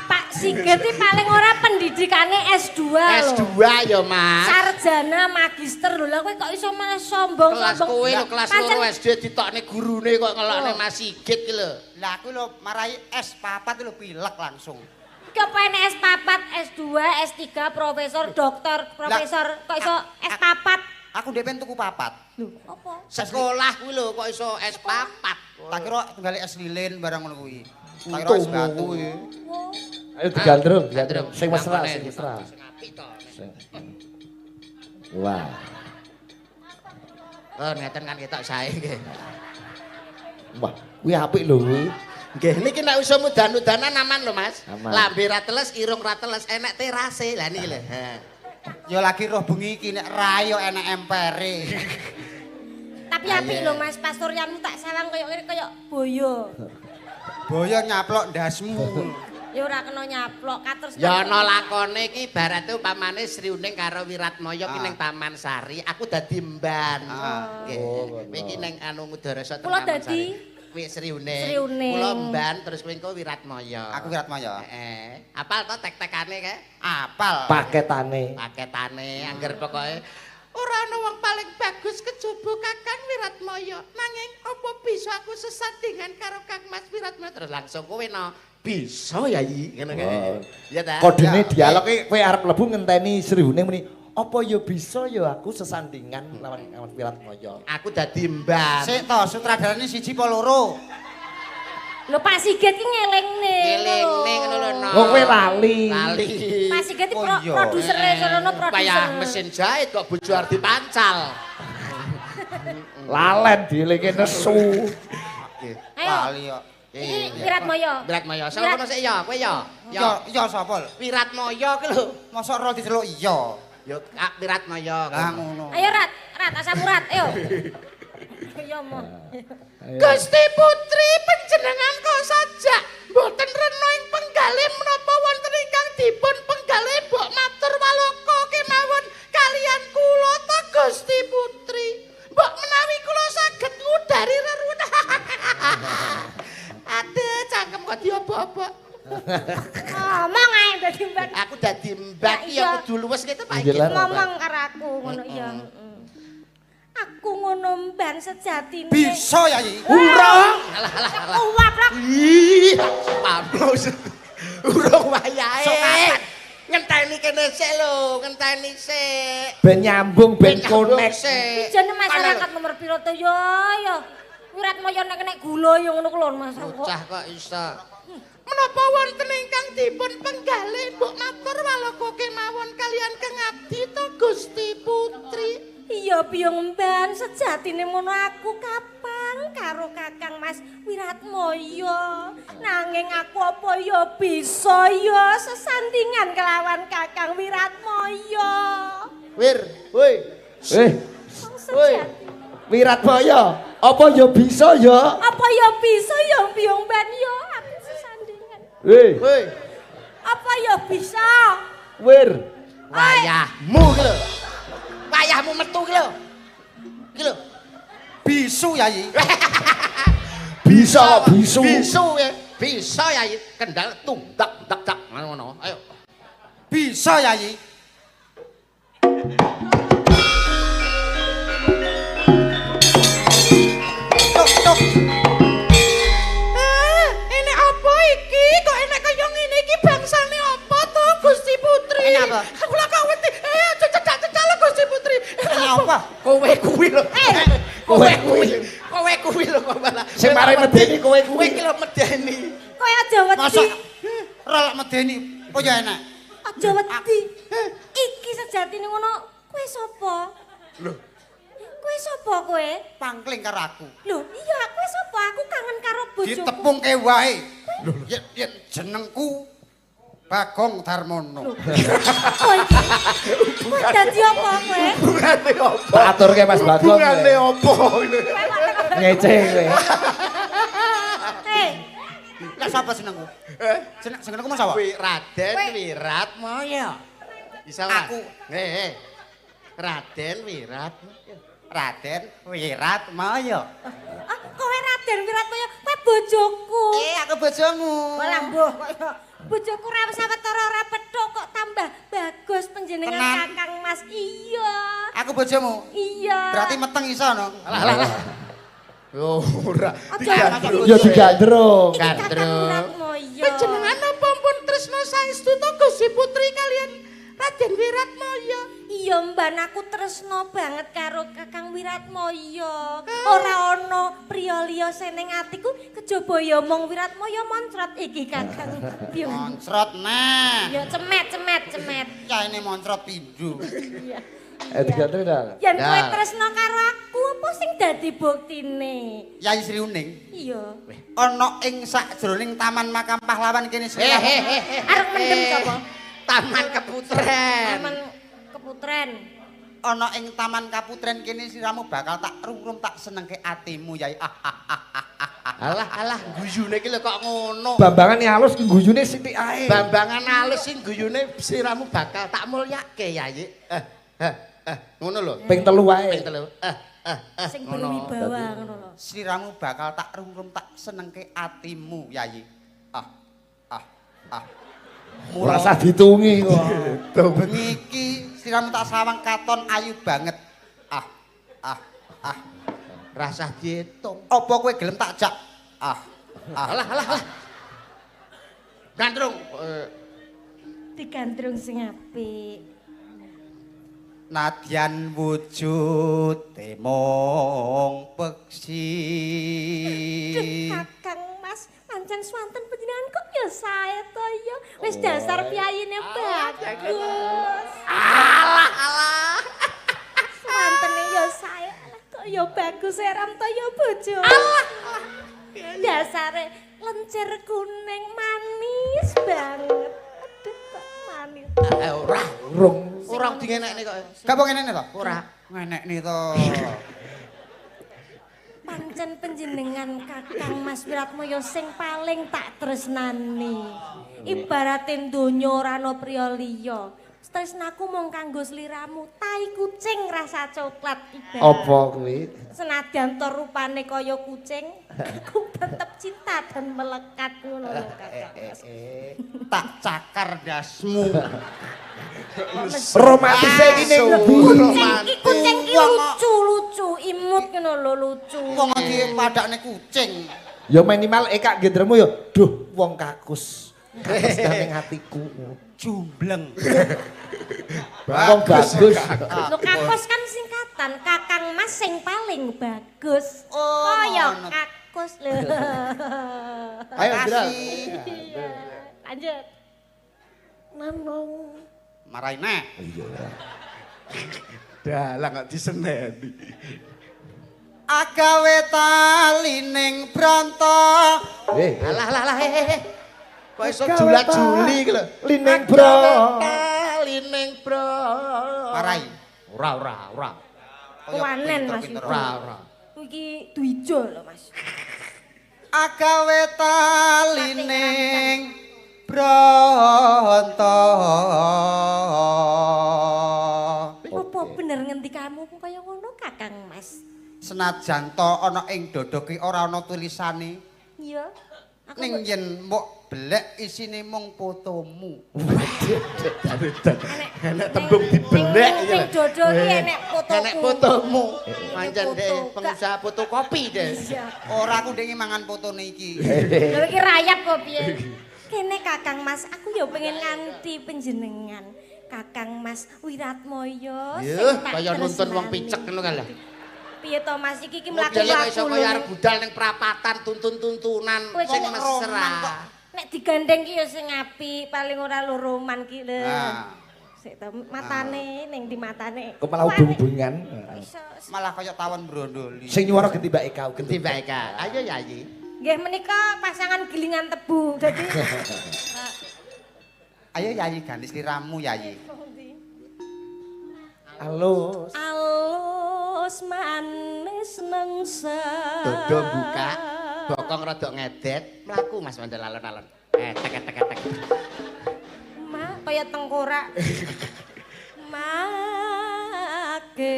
Pak Sigit iki paling ora pendidikane S2 lho. S2 ya, Mas. Sarjana magister lho. Lah kowe kok iso malah sombong Kelas kowe lho kelas Pancen- 2 SD ditokne gurune kok ngelokne Mas Sigit ki lho. Lah aku lho marai S4 lho pilek langsung. Ki apa enek S4, S2, S3, profesor, doktor, profesor kok iso S4? Aku dhewe tuku papat. Lho, apa? Sekolah kuwi lho kok iso S4. Tak kira tunggale S lilin barang ngono kuwi. Tak kira S batu. Wo. Ayo digandrung, Gandrung. Sing mesra, Blangkone sing mesra. sing apik to. Wah. Oh, ngeten kan ketok sae nggih. Wah, kuwi apik lho kuwi. Nggih, niki nek usaha mudan-mudanan aman lho, Mas. Aman. Lambe ra teles, irung ra teles, enek terase. Lah niki lho. Ha. Ya lagi roh bengi iki nek rayo enek empere. Tapi apik lho Mas, pasturyanmu tak salam koyo ngene koyo boyo. Boyo nyaplok ndasmu. Ya ora kena nyaplok katerus. Ya ana lakone iki ibarate upamane Sri Uning karo Wiratmaya ki ning Taman Sari, aku dadi mban. Nggih. Kowe iki ning anu Mudarasa Kula Taman dadi Sari. Kuwi Sri Uning. Sri Uning. Kula mban terus kowe engko Wiratmaya. Aku Wiratmaya. Heeh. Apal to tek-tekane kae? Apal. Paketane. Paketane angger pokoke ora ana wong paling bagus kejaba Kakang Wiratmaya. Nanging apa bisa aku sesandingan karo Kang Mas Wiratmaya terus langsung kowe no. Bisa ya iki ngono kae. Ya ta? Kodene Ya, dialoge kowe arep mlebu ngenteni Sri Uning muni, "Apa ya bisa ya aku sesandingan lawan Mas Wiratmaya." Aku dadi mban. Sik to sutradarane siji apa loro? Lho Pak Sigit ki ngelingne. Eling-eling ngono lho no. Wong kowe lali. Lali. Pak Sigit ki Oh, iya. produsere sono produser. Payah mesin jahit kok bojo arep dipancal. Lalen dielinge nesu. Ayo. Lali kok. Iki Wiratmaya. Wiratmaya. Sama kono sik ya, kowe ya. Ya, ya sapa? Lho? Wiratmaya ki lho. Mosok ro diceluk iya. Ya Kak Wiratmaya. Lah ngono. Ayo Rat, asam urat, ayo. Iya mo. Gusti Putri panjenengan kok saja mboten rena ing Aduh, cangkem kok diopo-opo. Ngomong ae dadi mbak. Aku dadi mbak iki ya kudu luwes gitu Pak. Iya lah. Ngomong karo aku ngono ya. Aku ngono mban sejatine. Bisa Yai. Urung. Uwap lah. Ih, pamus. Urung wayahe. Sok kapan? Ngenteni kene sik lho, ngenteni sik. Ben nyambung, ben connect. sik. Jane masyarakat nomor piro to yo yo. Wiratmaya nek gula yo ngono ku lho Mas. Bocah kok iso. Menapa wonten ingkang dipun penggalih Mbok matur waloka kemawon kalian kang abdi to Gusti Putri. Iya piyong mban sejatine mono aku kapan karo Kakang Mas Wiratmaya. Nanging aku apa ya bisa ya sesandingan kelawan Kakang Wiratmaya. Wir, woi. Woi. Wiratmaya, apa ya bisa ya? Apa ya bisa ya piyong mban ya aku sesandingan. Woi. Apa ya bisa? Wir. Wayahmu ki lho. Wayahmu metu ki lho. Ki lho. Bisu Yai. Bisa, bisu. Bisu ya. Bisa ya kendal tundak dak dak ngono. Ayo. Bisa Yai. Tuk tuk. Ini apa iki? Kok enek kaya ngene iki bangsane apa to Gusti Putri? Ini apa? Aku lak wedi. Cedak-cedak lho Gusti Putri. Ini apa? Kowe kuwi lho. Kowe kuwi lho kok malah. Sing mari medeni kowe Kowe kuwi. iki lho medeni. Kowe aja Masa wedi. relak medeni. Oh ya enak. Aja wedi. Iki sejatine ngono. Kowe sapa? Lho, Kowe sapa kowe? Pangkling karo aku. Lho, iya kowe sapa? Aku kangen karo bojoku. Ditepungke wae. Yen jenengku Bagong Darmono. Oh iki. Kowe dadi apa kowe? hubungane apa? Tak aturke Mas Bagong. Hubungane apa? Ngece kowe. Hei, Lah sapa senengku? Senengku mas sapa? Raden Wiratmaya. Bisa ora? Aku. Raden Wiratmaya. Raden Wiratmaya. kowe Raden Wiratmaya, kowe bojoku. Aku bojomu. Ora mbuh kaya bojoku ra sawetara ora pethuk kok tambah bagus panjenengan Tenan? Kakang Mas. Iya. Aku bojomu. Iya. Berarti meteng iso no? Alah. Oh, ora. Aja Ya digandrung. Iki Kakang Wiratmaya. Panjenengan napa pun tresna saestu to Gusti Putri kalian Raden Wiratmaya? Iya mban aku tresno banget karo Kakang Wiratmaya. Ora ana priya liya seneng atiku kejaba ya mung Wiratmaya moncrot iki Kakang. Piye? Moncrot nah. Ya cemet. Ya ini moncrot pindu. Digandrung dah. Yen kowe Nah. tresno karo aku apa sing dadi buktine? Yai Sri Uning. Iya. Ana ing sakjroning Taman Makam Pahlawan kene Sri. Arep mendem sapa? Taman Keputren. Taman Keputren. Ana ing Taman Kaputren kene siramu bakal tak rungrum tak senengke atimu Yai. Alah, guyune iki lho kok ngono. Bambangan halus guyune sithik ae. Bambangan alus sing guyune siramu bakal tak mulyake ya, Yik. Ngono lho. Ping 3 ae. Ping telu. Sing Ngono. berwibawa ngono lho. Siramu bakal tak rungrum tak senengke atimu Yai. Ora usah ditungi kok. Bengi iki siramu tak sawang katon ayu banget. Rasah diitung. Apa kowe gelem tak jak? Alah. Gandrung. Digandrung sing apik. Nadyan wujute mung peksi. Kakang Mas, pancen swanten panjenengan kok ya sae to ya. Wis dasar piyayine bagus. Alah. Swantene ya sae. Alah, kok ya bagus eram to ya bojo. Alah. Dasare lencir kuning manis banget. Aduh kok manis. Ora. Urung. Ora dingenekne kok. Gak apa ngene to? Ora. Ngenekne to. Pancen panjenengan Kakang Mas Wiratmaya sing paling tak tresnani. Ibarate donya ora ana priya liya. tresnaku mung kanggo sliramu. Tai kucing rasa coklat ibarat. Apa kuwi? Senadyan to rupane kaya kucing, aku tetep cinta dan melekat ngono lho Kakang Mas. Tak cakar dasmu. Romantisnya gini Kucing ki lucu-lucu, imut ngono lho lucu. Wong iki padakne kucing. Ya minimal Eka gendermu ya, duh wong kakus. Kakus ning atiku. Jumbleng. Wong bagus. Lho kakos kan singkatan, Kakang Mas sing paling bagus. Oh, Kaya ngono. kakus lho. Ayo, Bral. Iya. Lanjut. Manong. Marahi neh. Dalang kok diseneni. Agawe tali ning branta. Alah kok iso jula-juli iki lho. Lining bro. Lining bro. Marahi. Ora. Kuwanen Mas. Ora. Iki duijo lho Mas. Agawe tali ning branta. Apa bener ngendikamu kaya ngono Kakang Mas? Senajan to ana ing dodoke ora ana tulisane. Iya. Aku Ning yen mbok belek isine mung fotomu. Enek tembung dibelek iki lho. Ning dodo iki enek fotoku. Enek fotomu. Ini Pancen foto. deh pengusaha fotokopi deh. Iya. Ora aku ndenge mangan fotone iki. Lha iki rayap kok piye? Kene Kakang Mas, aku ya pengen nganti panjenengan. Kakang Mas Wiratmoyo Yuh, kaya nuntun wong picek ngono kan lho. Piye to Mas iki Modele kok mlaku-mlaku iso kaya arep budal ning prapatan tuntun-tuntunan Kowe sing kok mesra. nek digandeng ki ya sing apik, paling ora loroman ki lho. Nah. Sik to matane ning di matane. Kok malah ubung-ubungan. Malah kaya tawon brondoli. Sing nyuwara genti Mbak Eka. Genti Mbak Eka. Ayo Yayi. Nggih menika pasangan gilingan tebu. Dadi Ayo Yayi ganti sliramu Yayi. Halo. alus manis nengsa. Dodo buka, bokong rada ngedet, mlaku Mas mandel alon-alon. Tek. Ma kaya tengkorak. Make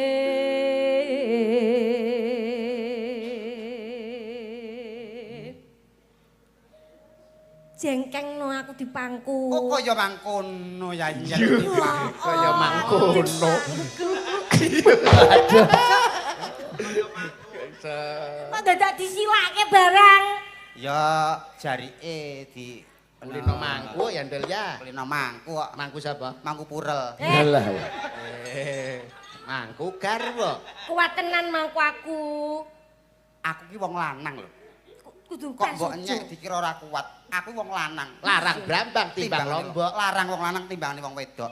jengkeng no aku dipangku. Kok kaya mangkono Yayi. Kaya mangkono. Kok dadak disilake barang. Ya jarike di Kulino mangku ya ndel ya. Kulino mangku kok. Mangku sapa? Mangku purel. Yalah. Mangku garwa. Kuat tenan mangku aku. Aku ki wong lanang lho. Kudu Kok mbok nyek dikira ora kuat. Aku wong lanang. Larang brambang timbang lombok. Larang wong lanang timbangane wong wedok.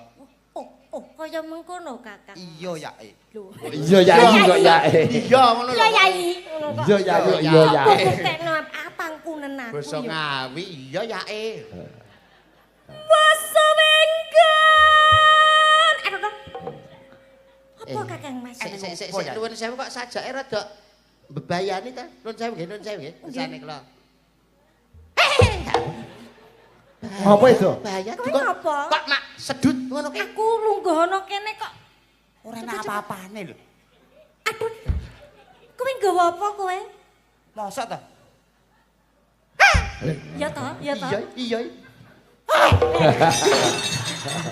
Oh, kaya mengkono Kakang. Iya Yae. Lho. Iya Yayi kok Yae. Iya ngono lho. Iya Yai. Ngono kok. Iya Yayi, iya Coba Yayi. buktekno apangkunen aku. Basa ya. Ngawi iya yae. Basa Wenggan. Aduh dong. Apa Kakang Mas? Sik nuwun sewu kok sajake rada bebayani ta. Nuwun sewu nggih. Pesane kula. Apa itu? Bahaya Kowe ngapa? Kok mak sedut ngono ki. Aku lungguh ana kene kok. Ora ana apa-apane lho. Aduh. Kowe nggawa apa kowe? Mosok ta? Ya toh, ya toh. Iya.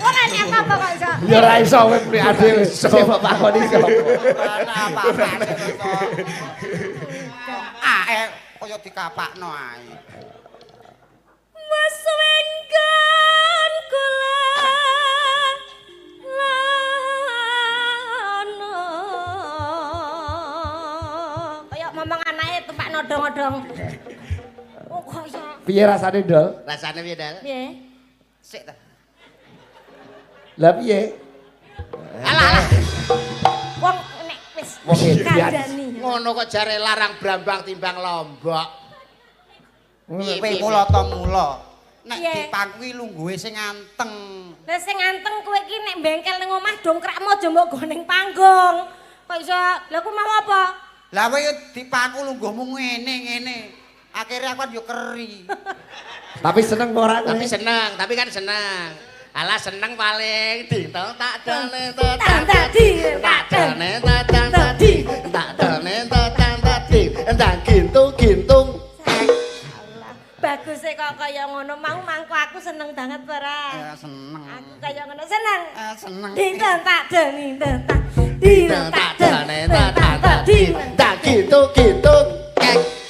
Ora ana apa-apa kok iso. Ya ora iso kowe priade wis. Coba takoni sapa. Ana apa-apane kok. Kaya dikapakno ae. Mas Wenggan kula lana. Kaya momong anake tempat nodong-nodong. Oh kaya. Piye rasane, Dol? Rasane piye, Dal? Piye? Sik ta. Lah piye? Alah. Wong nek wis Wong edan. kandhani. Ngono kok jare larang brambang timbang lombok. Kowe mula to mula. Nek Piye? dipangkuwi lungguhe sing anteng. Lah sing anteng kowe iki nek bengkel ning omah dongkrakmu aja mbok go ning panggung. Kok iso? Lah ku mau apa? Lah kowe dipangku lungguhmu ngene. Akhire aku kan yo keri. Tapi seneng ora kowe? Tapi kan seneng. Alah seneng paling ditong tak done Tang tadi tak done tak tadi tak done tak tadi ndang gintung-gintung. Bagus e kok kaya ngono mau mangko aku seneng banget ora. Ya seneng. Aku kaya ngono seneng. Seneng. Dinten tak deni tak dinten tak deni tak tadi tak gintung-gintung.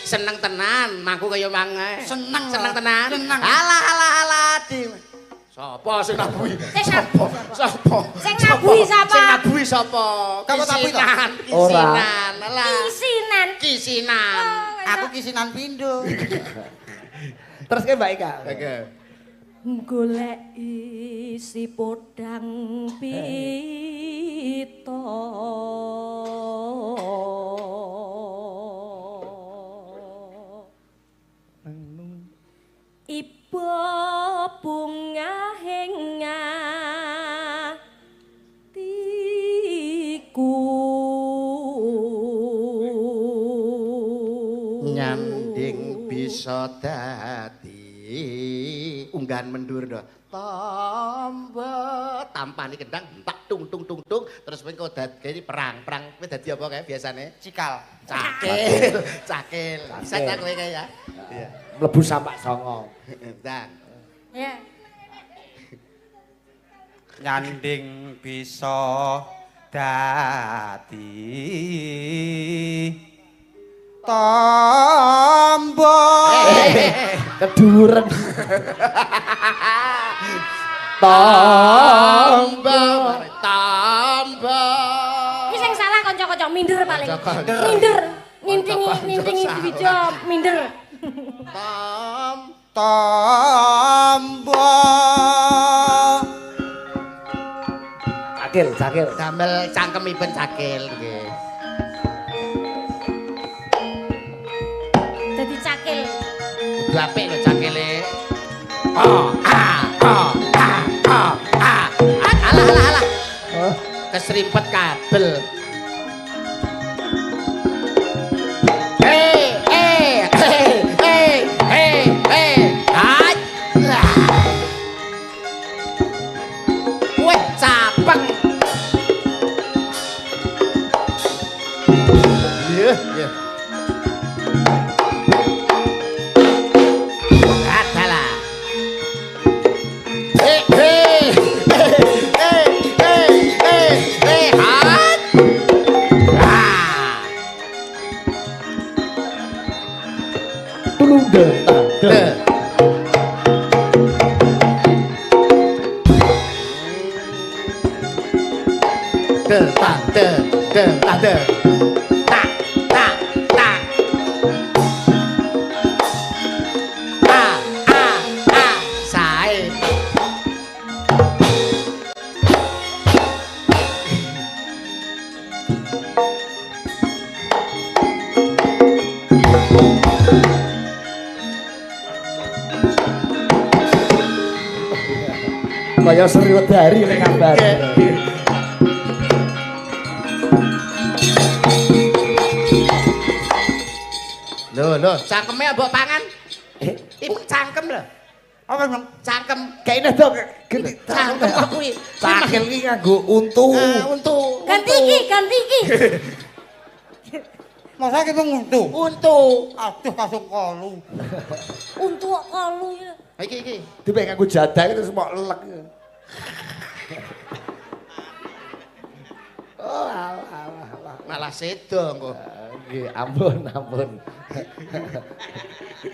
Seneng tenan, mangku kaya mangae. Seneng tenan. Seneng. Alah di. Sapa sing nabuhi? Sapa? Sing nabuhi sapa? Sing nabuhi sapa? Kamu tapi to? Kisinan. Alah. Kisinan. Aku kisinan pindho. Terus ke Mbak Ika. Golek isi podang pito. Iba bunga henga tiku Nyanding bisa dadi unggahan mendur do. Tampani kendang tak tung terus kowe dadi perang kowe dadi apa kae biasane? Cikal. Cakil. Bisa tak kowe kae ya? Iya. Mlebu sampak songo. Ndang. ya Nyanding bisa dadi tombo. Keduren. Tombo. Iki sing salah kanca-kanca minder paling. Kanca-kanca. Minder. Nintingi diwijo minder. Tombo. Cakil. Damel cangkemipun cakil nggih. Dadi cakil. Kudu apik lho cakile. Alah. Keserimpet kabel. Weh capek. Iya. Adalah. Tulung de. Sae. Kaya Sriwedari nek kabar. Lho, cangkeme mbok pangan. Iku cangkem lho. Apa Bang? Cangkem. Kaine to gini. Cangkem kok kuwi. Cakil iki nganggo untu. Untu. Ganti iki. Masa ki untu. Untu. Aduh kasung kolu. Untu kok kalu ya. Iki. Dipek nganggo jadah terus mok lek. Oh, alah. Malah sedo engko. Nggih, ampun.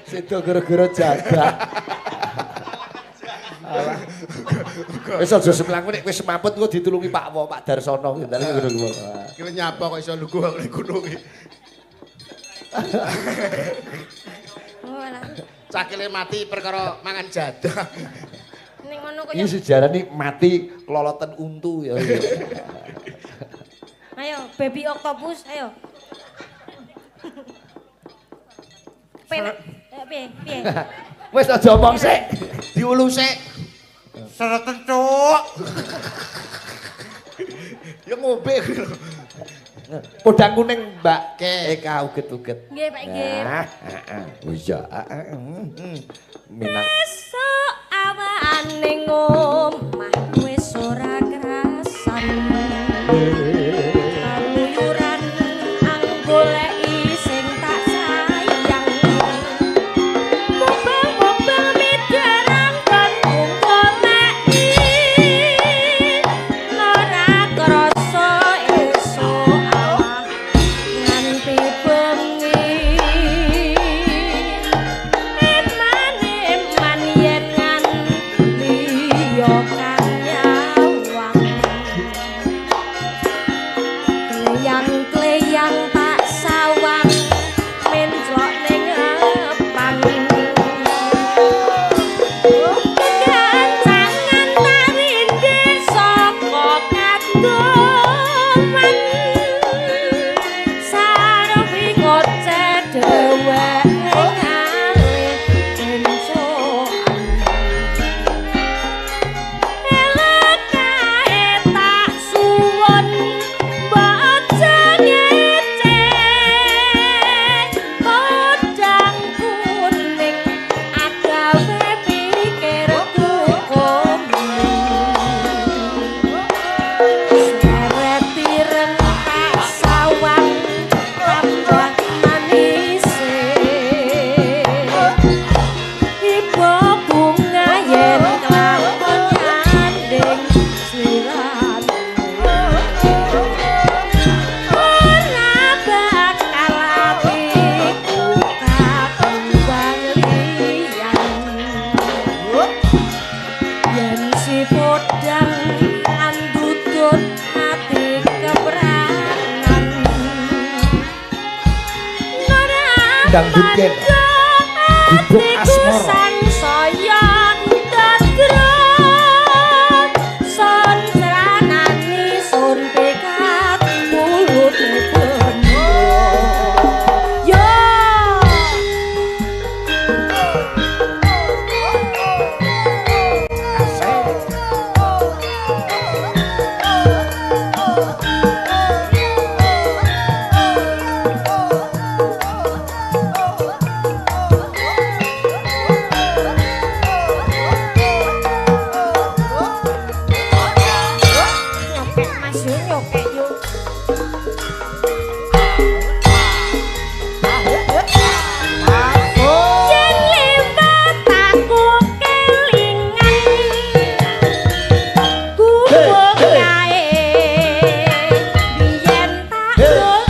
Sedo gara-gara jadah. Wis aja semlangu nek wis semaput engko ditulungi Pak Darsono ngene ngono. Ki nyapa kok iso lugu kok ning gunung iki. Oh alah. Cakile mati perkara mangan jadah. Ning ngono kok Iki sejarah nih mati keloloten untu ya. Ayo, baby octopus, ayo. Piye? Wis aja omong sik. Diulu sik. Sereten cuk. Ya ngombe kuwi lho. Podang kuning Mbak Eka uget-uget. Nggih, Pak nggih. Oh iya. Minang. Esuk awane ngomah dangdut ken. Gubuk asmara. Sansaya ndadra sanjanani sun pikat mulut beno. Yo nyokek Mas yo nyokek yo. Yen liwat aku kelingan gubuk kae biyen tak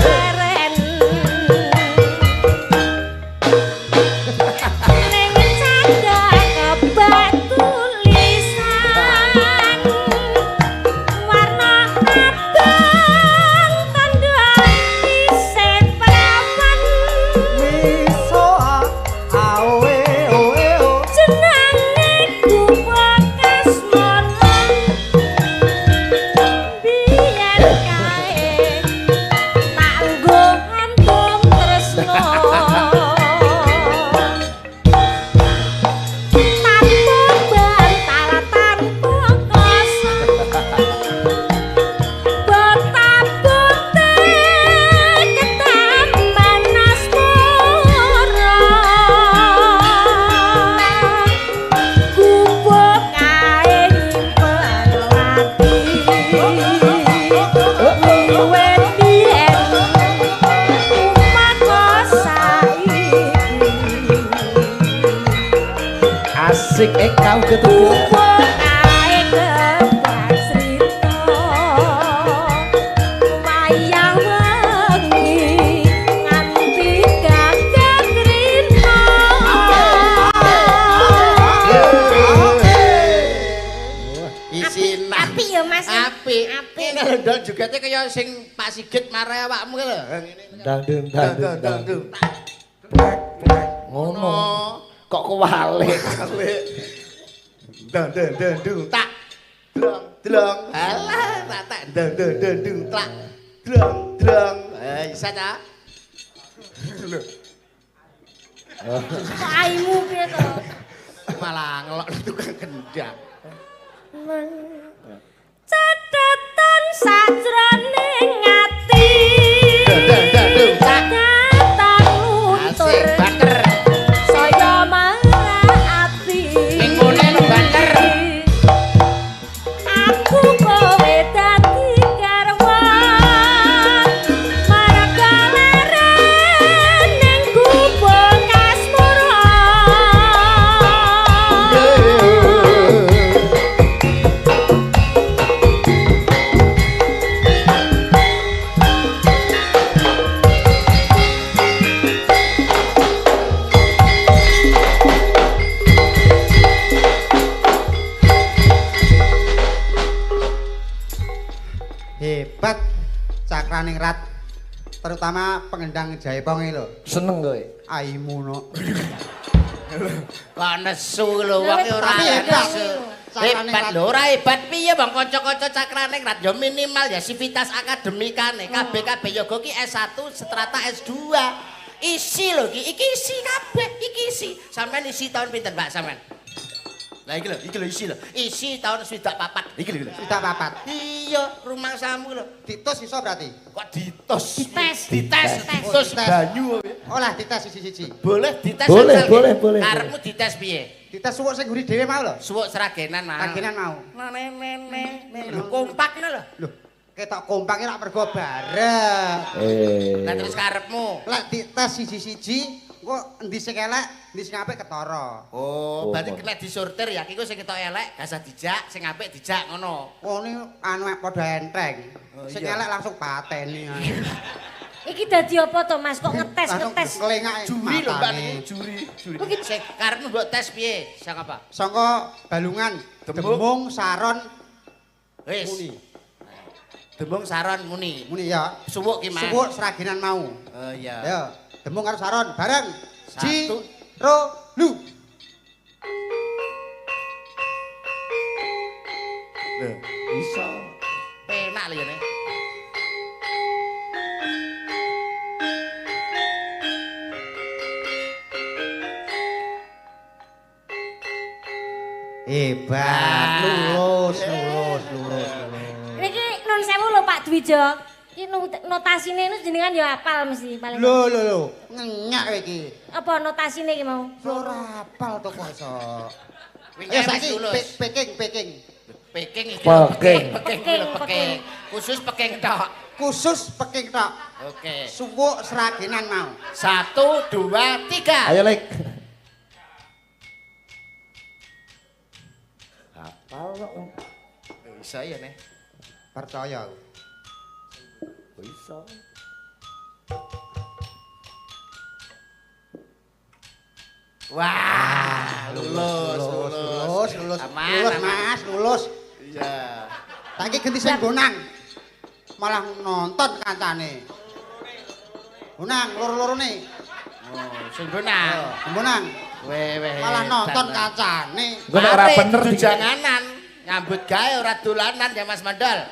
leren ning candha kebak tulisan warna abang tandha isih perawan jenenge gubuk asmara biyen kae tak nggo antum tresno tanpa bantal tanpa kosong betapute ketamban asmara gubuk kae nyimpen ati wiwit biyen umako saiki Asik kau ketemu. gubuk kae kebak srita wayah wengi nganti gagah trima. Isin Apik ya Mas. apik. Apik. Ini lho ndol jogete kaya sing Pak Sigit mare awakmu ki lho. Dangdut dangdut dangdut. Ngono. Oh, Kok kewalik. Dang dang dang dung tak drong drong. alah tak Dang dang dang dung tak. Drong drong. bisa ta? Kok aimu piye to? Malah ngelok tukang kendang. Catatan sajroning ati Tak. Catatan luntur Asik banter. saya maati Ning ngene lho banter. aku kowe dadi garwa marga leren ning gubuk asmara. Hebat Cakraning Rat. Terutama pengendang Jaiponge lho. Seneng kowe. Aimu no. Kok nesu lho wong ora Tapi hebat. nesu. Cakraning Hebat Rat. lho ora hebat piye bang kanca-kanca Cakraning Rat ya minimal ya sivitas akademikane kabeh-kabeh yoga ki S1 strata S2. Isi lho iki isi kabeh iki isi. Sampeyan isi tahun pinten Mbak sampean? Lah iki lho isi lho. Isi tahun 24. Iki lho. Tidak papat. Iya, rumangsamu lho. Ditus iso berarti. Kok ditos? Dites. Dites. Dites. Banyu. Olah dites siji-siji. Boleh dites Boleh, Ansel, boleh, nggih? boleh. Karepmu dites piye? Dites suwuk sing guri dhewe mau lho. Suwuk seragenan mah. Agenan mau. Lho kompak lho. Lho, ketok kompak ora mergo bareng. Lah terus karepmu. Lek dites siji-siji kok endi sing elek, endi sing apik ketara. Oh, berarti kena disortir ya. Iku sing ketok elek gak usah dijak, sing apik dijak ngono. Oh ini anu padha enteng. Oh, Sing iya. elek langsung pateni. Iki dadi apa to Mas? Kok ngetes Langsung ngetes? kelengake Juri lho Mbak matane. niku, juri. Sing karepmu mbok tes piye? Sang apa? Saka balungan, dembung, saron, Wis. muni. Dembung saron muni. Muni ya. Suwuk ki mah. Suwuk seragenan mau. Oh iya. Ya. Demung karo Saron bareng. Ji Satu. ro lu. Lho, Bisa. penak lho ya nek. Hebat, lulus. Niki nun sewu lho Pak Dwijo. Iki notasine niku jenengan ya hafal mesti paling. Lho, ngenyak kowe iki. Apa notasine iki mau? Ora apal to kok iso. Wingi Ayo saiki lulus. peking. Peking iki. Peking. Peking lho, peking. Khusus peking tok. Khusus peking tok. Oke. Suwuk seragenan mau. 1 2 3. Ayo Lek. Hafal kok. Bisa ya nek. Percaya aku. Bisa. Wah, lulus. Aman, Lulus aman. Mas, lulus. Iya. Saiki ganti sing bonang. Malah nonton kancane. Bonang loro-lorone. Oh, sing benang. Bonang Weh. malah nonton kancane. Engko nek ora bener janganan. Nyambut gawe ora dolanan ya Mas Mandal.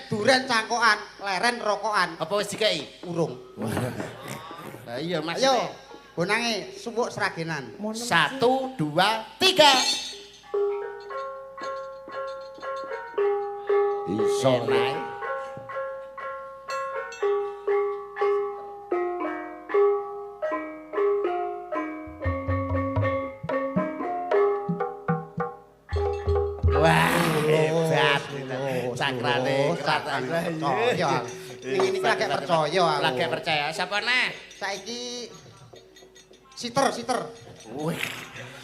Duren cangkokan, leren rokokan, Apa wis dikai? urung. Lah iya Mas. Ayo, bonange suwuk seragenan. 1 2 3. Bisa. Enak. Wah, hebat. Cakrane Percaya. Ini lagi percaya aku. Lagi percaya. Siapa neh? Saiki siter. Wih.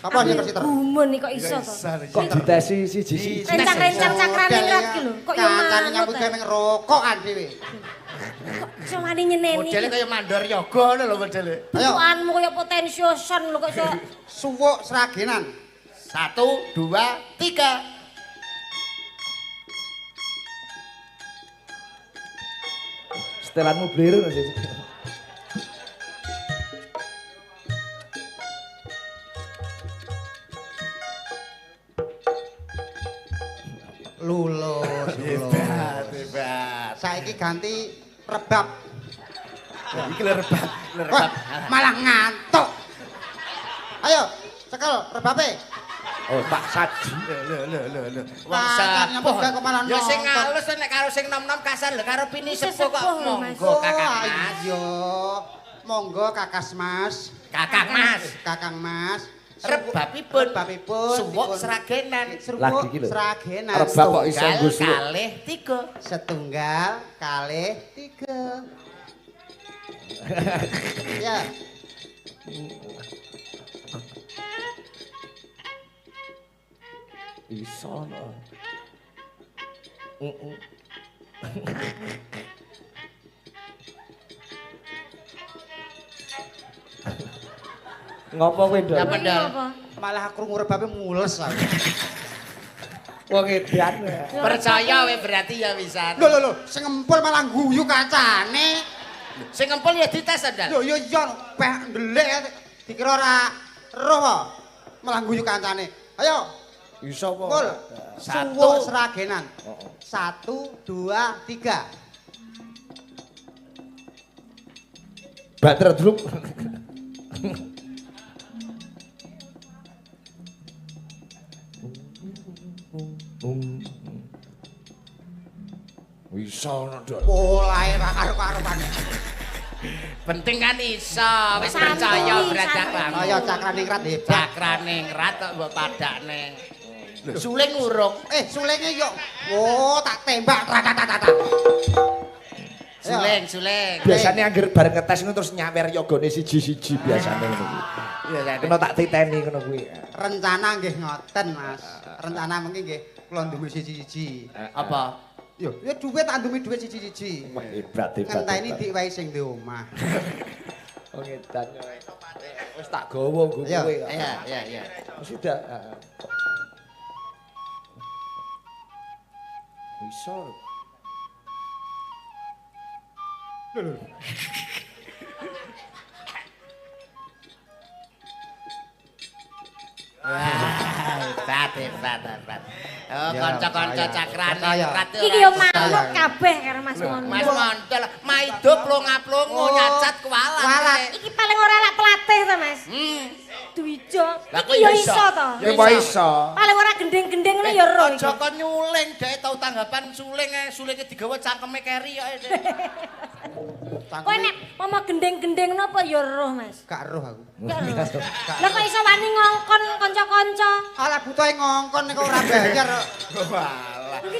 Apa sih siter? Gumun nih kok iso to. Kok ditesi siji-siji. Rencang-rencang cakrane rat ki lho. Kok yo kancane manut. nyambut gawe ngerokokan dhewe. Kok iso wani nyeneni. Modele kaya mandor yoga ngono lho modele. Ayo, Tuanmu kaya potensioson lho kok iso. suwuk seragenan. 1 2 3. Setelanmu bliru sih. Lulus. Hebat. Saiki ganti rebab. Iki lerbat. Wah, malah ngantuk. Ayo, cekel rebabe. Oh, Pak Saji. Lho. Wong Kancane nyambut gawe kok malah Ya sing nonton. ngalus nek karo sing nom-nom kasar lho karo pini Isih sepuh kok sepuh lho, Mas. monggo Kakang Mas. Ayo. Monggo Kakas Mas. Kakang Mas. Kakang Mas. Rebabipun. Rebabipun. Suwuk dipun- seragenan. Lagi iki lho. Seragenan. Rebab kok iso Tunggal nggo suwuk. kalih 3. Setunggal kalih 3. Ya. Bisa no. Ngopo kowe, Ndok? Napa, Ndal? Apa? Malah krungu rebabe mules aku. Wong edan. Percaya we berarti ya bisa. Lho, sing ngempul malah guyu kancane. Sing ngempul ya dites Ndal. Lho iya peh ndelik dikira ora roh kok. Malah guyu kancane. Ayo, Bisa apa? Pul. Satu. Suwuk seragenan. 1 2 3. Bater dulu. Bisa no, Ndok. Mulai ra karo-karepane. Penting kan iso, wis Santuy, percaya berarti santuy. Bang. Ayo cakrane krat hebat. Cakrane ngrat kok mbok padakne. Lho, suling urung. Sulenge yo. Oh, tak tembak. Suling. Biasanya angger bareng ngetes ngono terus nyawer yogane siji-siji biasane ngono kuwi. Iya, San. Kena tak titeni ngono kuwi. Rencana nggih ngoten, Mas. Rencana mengki nggih kula ndumi siji-siji. Apa? Yo, ya duit tak ndumi duit siji-siji. Wah, hebat. Ngenteni dik wae sing di omah. Wong edan yo. Wis tak gawa nggo Iya, kowe. Iya. Sudah. Bisa. Hebat. Oh, kanca-kanca cakrane rat. Iki yo manut kabeh karo Mas Mondol. Mas Mondol, maido plonga-plongo nyacat kualat. Iki paling ora lak pelatih to, Mas. Duwijo. Lah kok Iki yo iso to. Ya apa iso? Paling ora gendeng-gendeng ngene ya ro. Aja kon nyuling, dhek tau tanggapan sulinge digawa cangkeme keri kok. Kowe nek pomo gendeng-gendeng napa ya roh, Mas? Gak roh aku. Gak roh. Lah kok iso wani ngongkon kanca-kanca? Alah butuhe ngongkon nek ora bayar. Walah.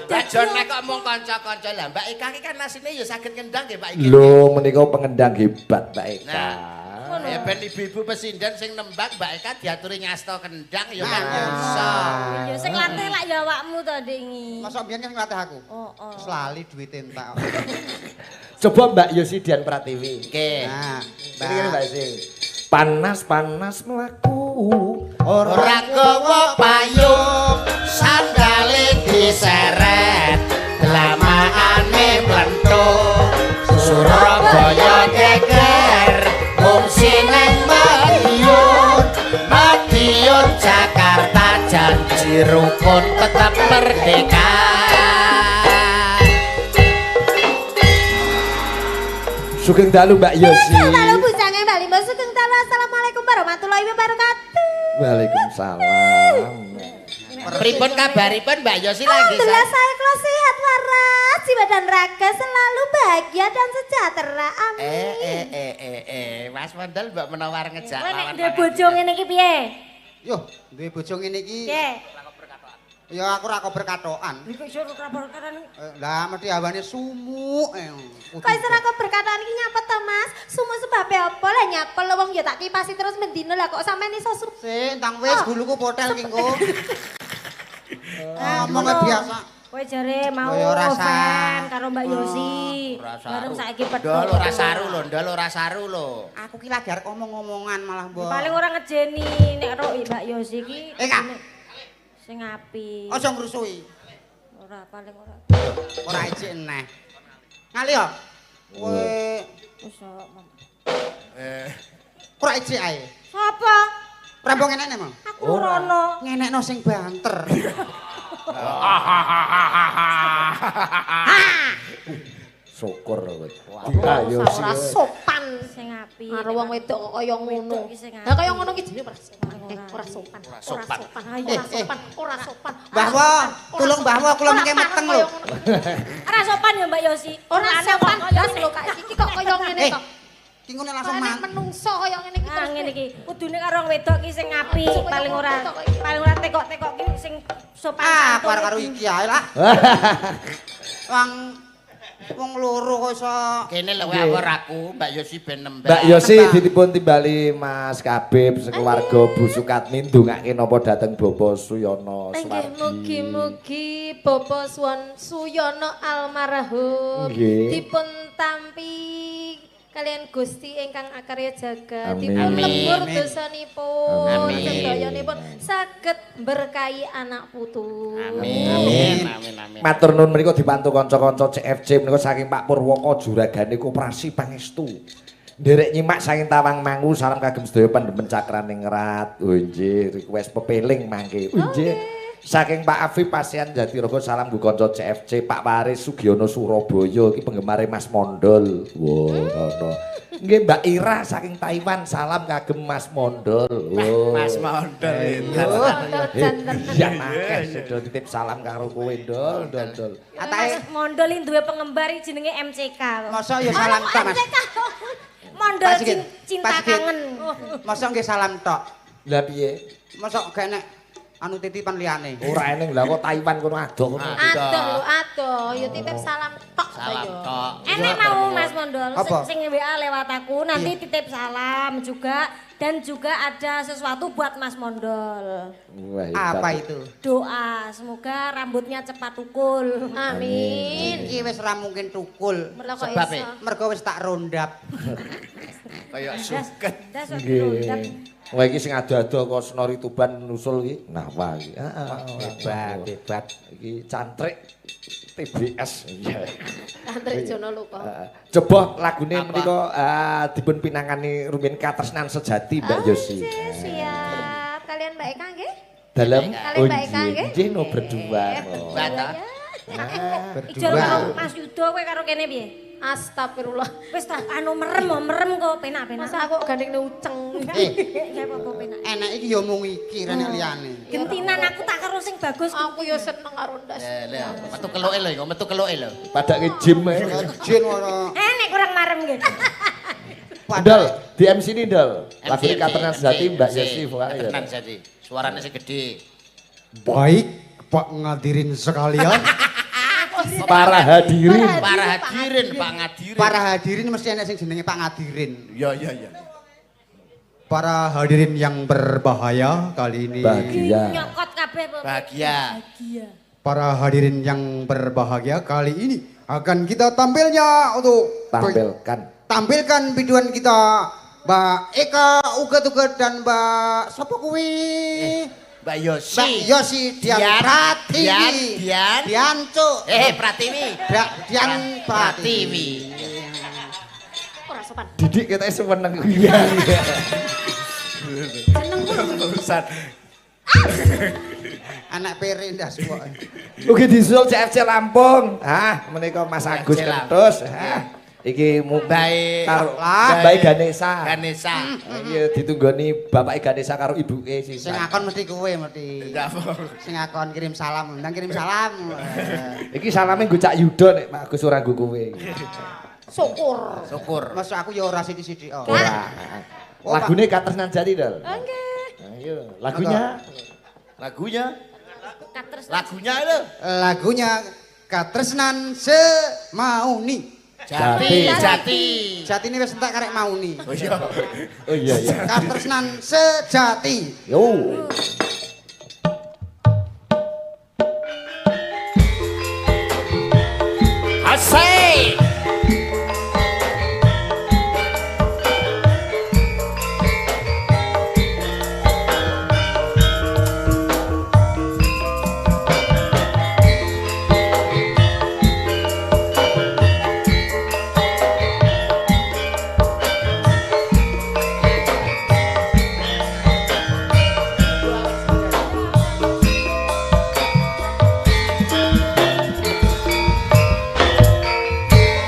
Aja nek kok mung kanca-kanca lah Mbak Eka iki kan asline ya saged ngendang nggih Mbak Eka. Lho menika pengendang hebat Mbak Eka. Nah, ya ben ibu-ibu pesinden sing nembang Mbak Eka diaturi ngasta kendang ya kan iso. Ya sing latih lak ya awakmu to, Dik iki. Masa mbiyen kan ngelatih aku. Oh. Terus lali duwite entak. Coba Mbak Yosi Dian Pratiwi. Oke. Nah, Ini Mbak Yosi. Panas mlaku Ora gawa payung, sandale diseret, lamaane mlenthuk. Surabaya geger, mung sineng Madiun Jakarta janji rukun tetap merdeka. Sugeng dalu Mbak Yosi. Halo bujange Mbak Limbo Sugeng dalu. Assalamualaikum warahmatullahi wabarakatuh. Waalaikumsalam. Pripun kabaripun Mbak Yosi lagi? Alhamdulillah saya kalau sehat waras, jiwa dan raga selalu bahagia dan sejahtera. Amin. Mas Mondol mbok menawar ngejak Kowe nek lawan duwe bojo ngene iki piye? Yo, duwe bojo ngene iki. Piye? Ya aku ora kok berkatokan. Iki iso kabar-kabaran. Lah mesti awane sumuk. Kok iso ra kok berkataan iki nyapet to, Mas? Sumu sebabe apa lah nyapel wong ya tak kipasi terus mendino lah kok sampean iso Sing tang wis guluku potel ki engko. Ngomongnya biasa. Kowe jare mau Oh, ya ora fan sah. karo Mbak Yosi. Bareng saiki pedhot. Ndol ora saru lho. Aku ki lagi arep omong-omongan malah mbok. Paling ora ngejeni nek ro Mbak Yosi iki. Kak. Sing apik. Aja ngrusuhi. Ora paling ora. Ora ijik eneh. Ngali yo. Kowe Wis Mam. ora ijik ae. Sapa? Rambung enekne, Mang. Aku rono. Ngenekno sing banter. Syukur kowe. Ora Yosi. sopan sing apik. Karo wong wedok kok kaya ngono. Wedok iki sing Lah kaya ngono ki jenenge ora sopan. Ora sopan. Ora sopan. Ora sopan. Mbah Wo, tulung Mbah Wo kula mengke meteng lho. Ora sopan ya Mbak Yosi. Ora sopan blas lho Kak iki kok kaya ngene to. Ki ngene langsung Nek man. menungso kaya ngene iki Ah terus. ngene iki. Kudune karo wong wedok ki sing apik, paling ora tekok-tekok ki sing sopan. Ah, santun. karo iki ae lah. Wong loro kok iso. Kene lho awor aku Mbak Yosi ben nembang. Mbak Yosi ditipun timbali Mas Kabib sekeluarga Bu Sukatmi ndongake napa dhateng Bapak Suyono Nggih, Suwardi. mugi-mugi Bapak Suyono almarhum Nggih. dipun tampi kalian Gusti ingkang akarya jagat Amin. dipun lebur Amin. dosanipun Amin. sedayanipun saged berkahi anak putu. Amin. Matur nuwun menika dibantu kanca-kanca CFC menika saking Pak Purwoko juragane koperasi pangestu. Nderek nyimak saking Tawangmangu salam kagem sedaya pandemen cakraning rat. Oh nggih, request pepeling mangke. Oh nggih. Saking Pak Afif Pasian Jatirogo salam nggo kanca CFC Pak Waris Sugiono Surabaya iki penggemare Mas Mondol. Wah, ngono. Nggih Mbak Ira saking Taiwan salam kagem Mas Mondol. Mas Mondol Ya makasih sudah titip salam karo kowe Ndol, Ndol. Mas Mondol iki duwe pengembar iki jenenge MCK. Masa ya salam tok, Mas. Mondol Pas iki, cinta pas iki. kangen. Masa nggih salam tok. Lah piye? Masa gak enek anu titipan liyane. Ora eneng lah kok Taiwan kono adoh ngono. Adoh ya titip salam tok Salam ya. tok. Enek mau Mas Mondol Apa? sing WA lewat aku nanti titip salam juga dan juga ada sesuatu buat Mas Mondol. Wah, hebat. Apa itu? Doa semoga rambutnya cepat tukul. Amin. Iki wis ora mungkin tukul. Mergo kok Sebab, iso. Mergo wis tak rondap. Kaya suket. Das Nggih. Wah iki sing ado-ado kok Senori Tuban nusul iki. Nah, wah iki. Hebat. Iki cantrik TBS. Iya. Antri Jono lupa. Coba lagune menika dipun pinangani rumiyin katresnan sejati Mbak Yosi. Siap. kalian Mbak Eka nggih? Dalam Kalian Mbak Eka nggih? nggih no berdua. Mbak ta. Ijol karo Mas Yudo kowe karo kene piye? Astagfirullah. Wis ta anu merem kok penak-penak. Masa aku gandeng uceng. Ya apa penak. Enak iki ya mung iki rene liyane. Gentinan aku tak karo sing bagus. Aku ya seneng karo ndas. Lha metu keluke lho iku, metu keluke lho. Pada ke gym ae. Jin ora. Nek kurang marem nggih. Dal, di MC ini Dal. Lagu ini Katernan Sejati Mbak Yesi vokalnya. Katernan Sejati. Suaranya sih gede. Baik Pak ngadirin sekalian. Para hadirin. Para hadirin, Pak Ngadirin. Para hadirin mesti enek sing jenenge Pak Ngadirin. Ya. Para hadirin yang berbahaya kali ini. Bahagia. Nyokot kabeh apa? Bahagia. Para hadirin yang berbahagia kali ini akan kita tampilnya untuk tampilkan biduan kita Mbak Eka Uget-uget dan Mbak sapa kuwi? Mbak Yosi. Mbak Yosi Dian Pratiwi. Dian Cuk. Pratiwi. Dian Pratiwi. Ora sopan. Didik kita seneng iya. Urusan. Anak pere ndas kok. Ugi disusul CFC Lampung. Menika Mas Agus CFC Kentus. Iki Baik. karo Baik Ganesa. Ganesa. Iya ditunggoni Bapak Ganesa karo ibuke sih. Sing akon mesti kowe mesti. Sing akon kirim salam, ndang kirim salam. Iki salame nggo Cak Yudo nek Pak Agus ora nggo kowe. Syukur. Masuk aku ya ora sithik-sithik. Ora. Lagune Katernan Sejati Dal. Nggih. Ayo, lagunya. Lagunya itu. Lagunya Katresnan Semauni. Jati. Jati ini wis entek karek mauni. Oh iya. Oh iya. Katresnan sejati. Yo. Asik.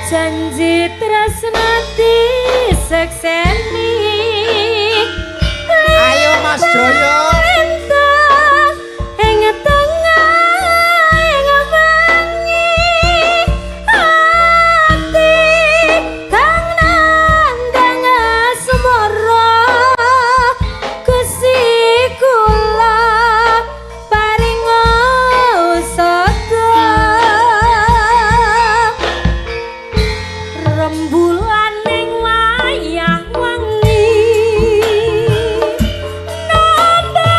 Janji tresnati sekseni. Ayo Mas Joyo. Rembulan ning wayah wengi. Nanda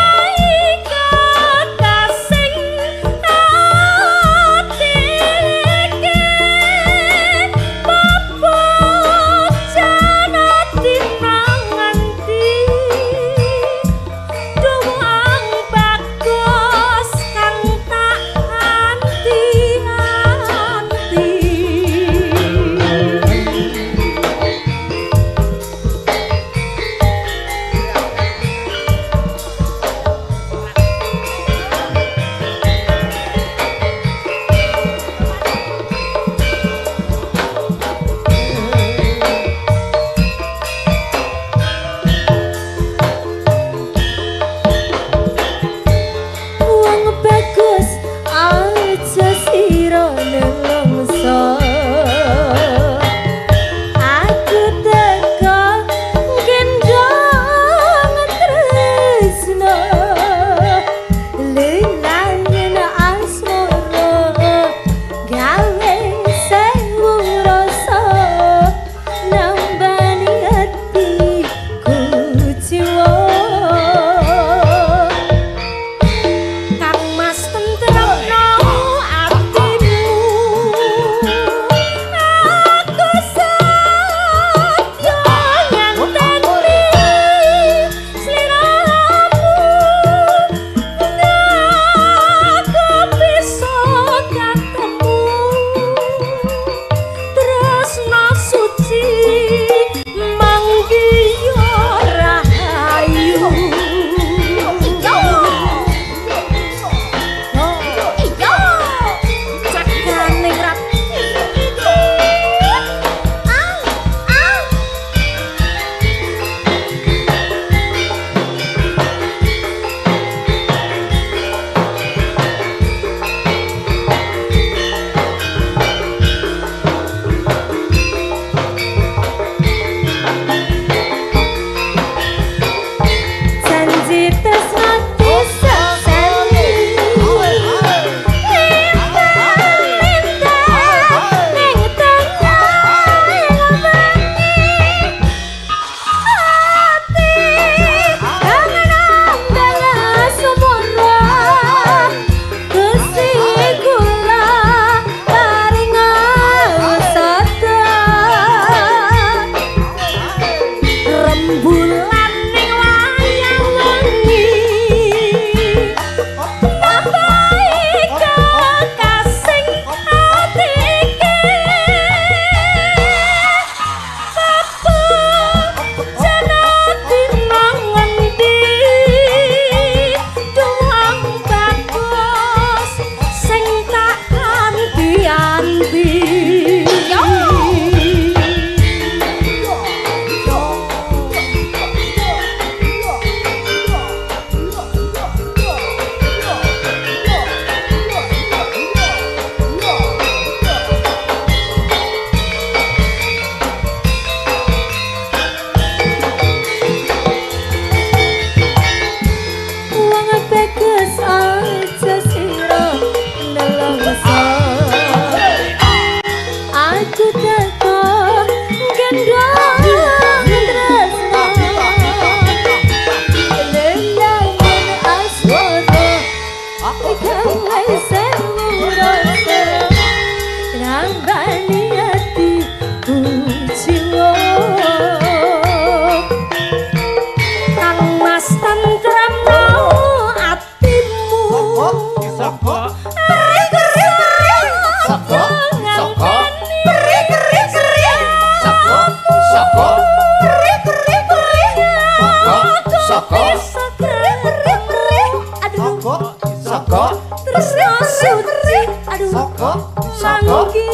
Sapa? Sanggi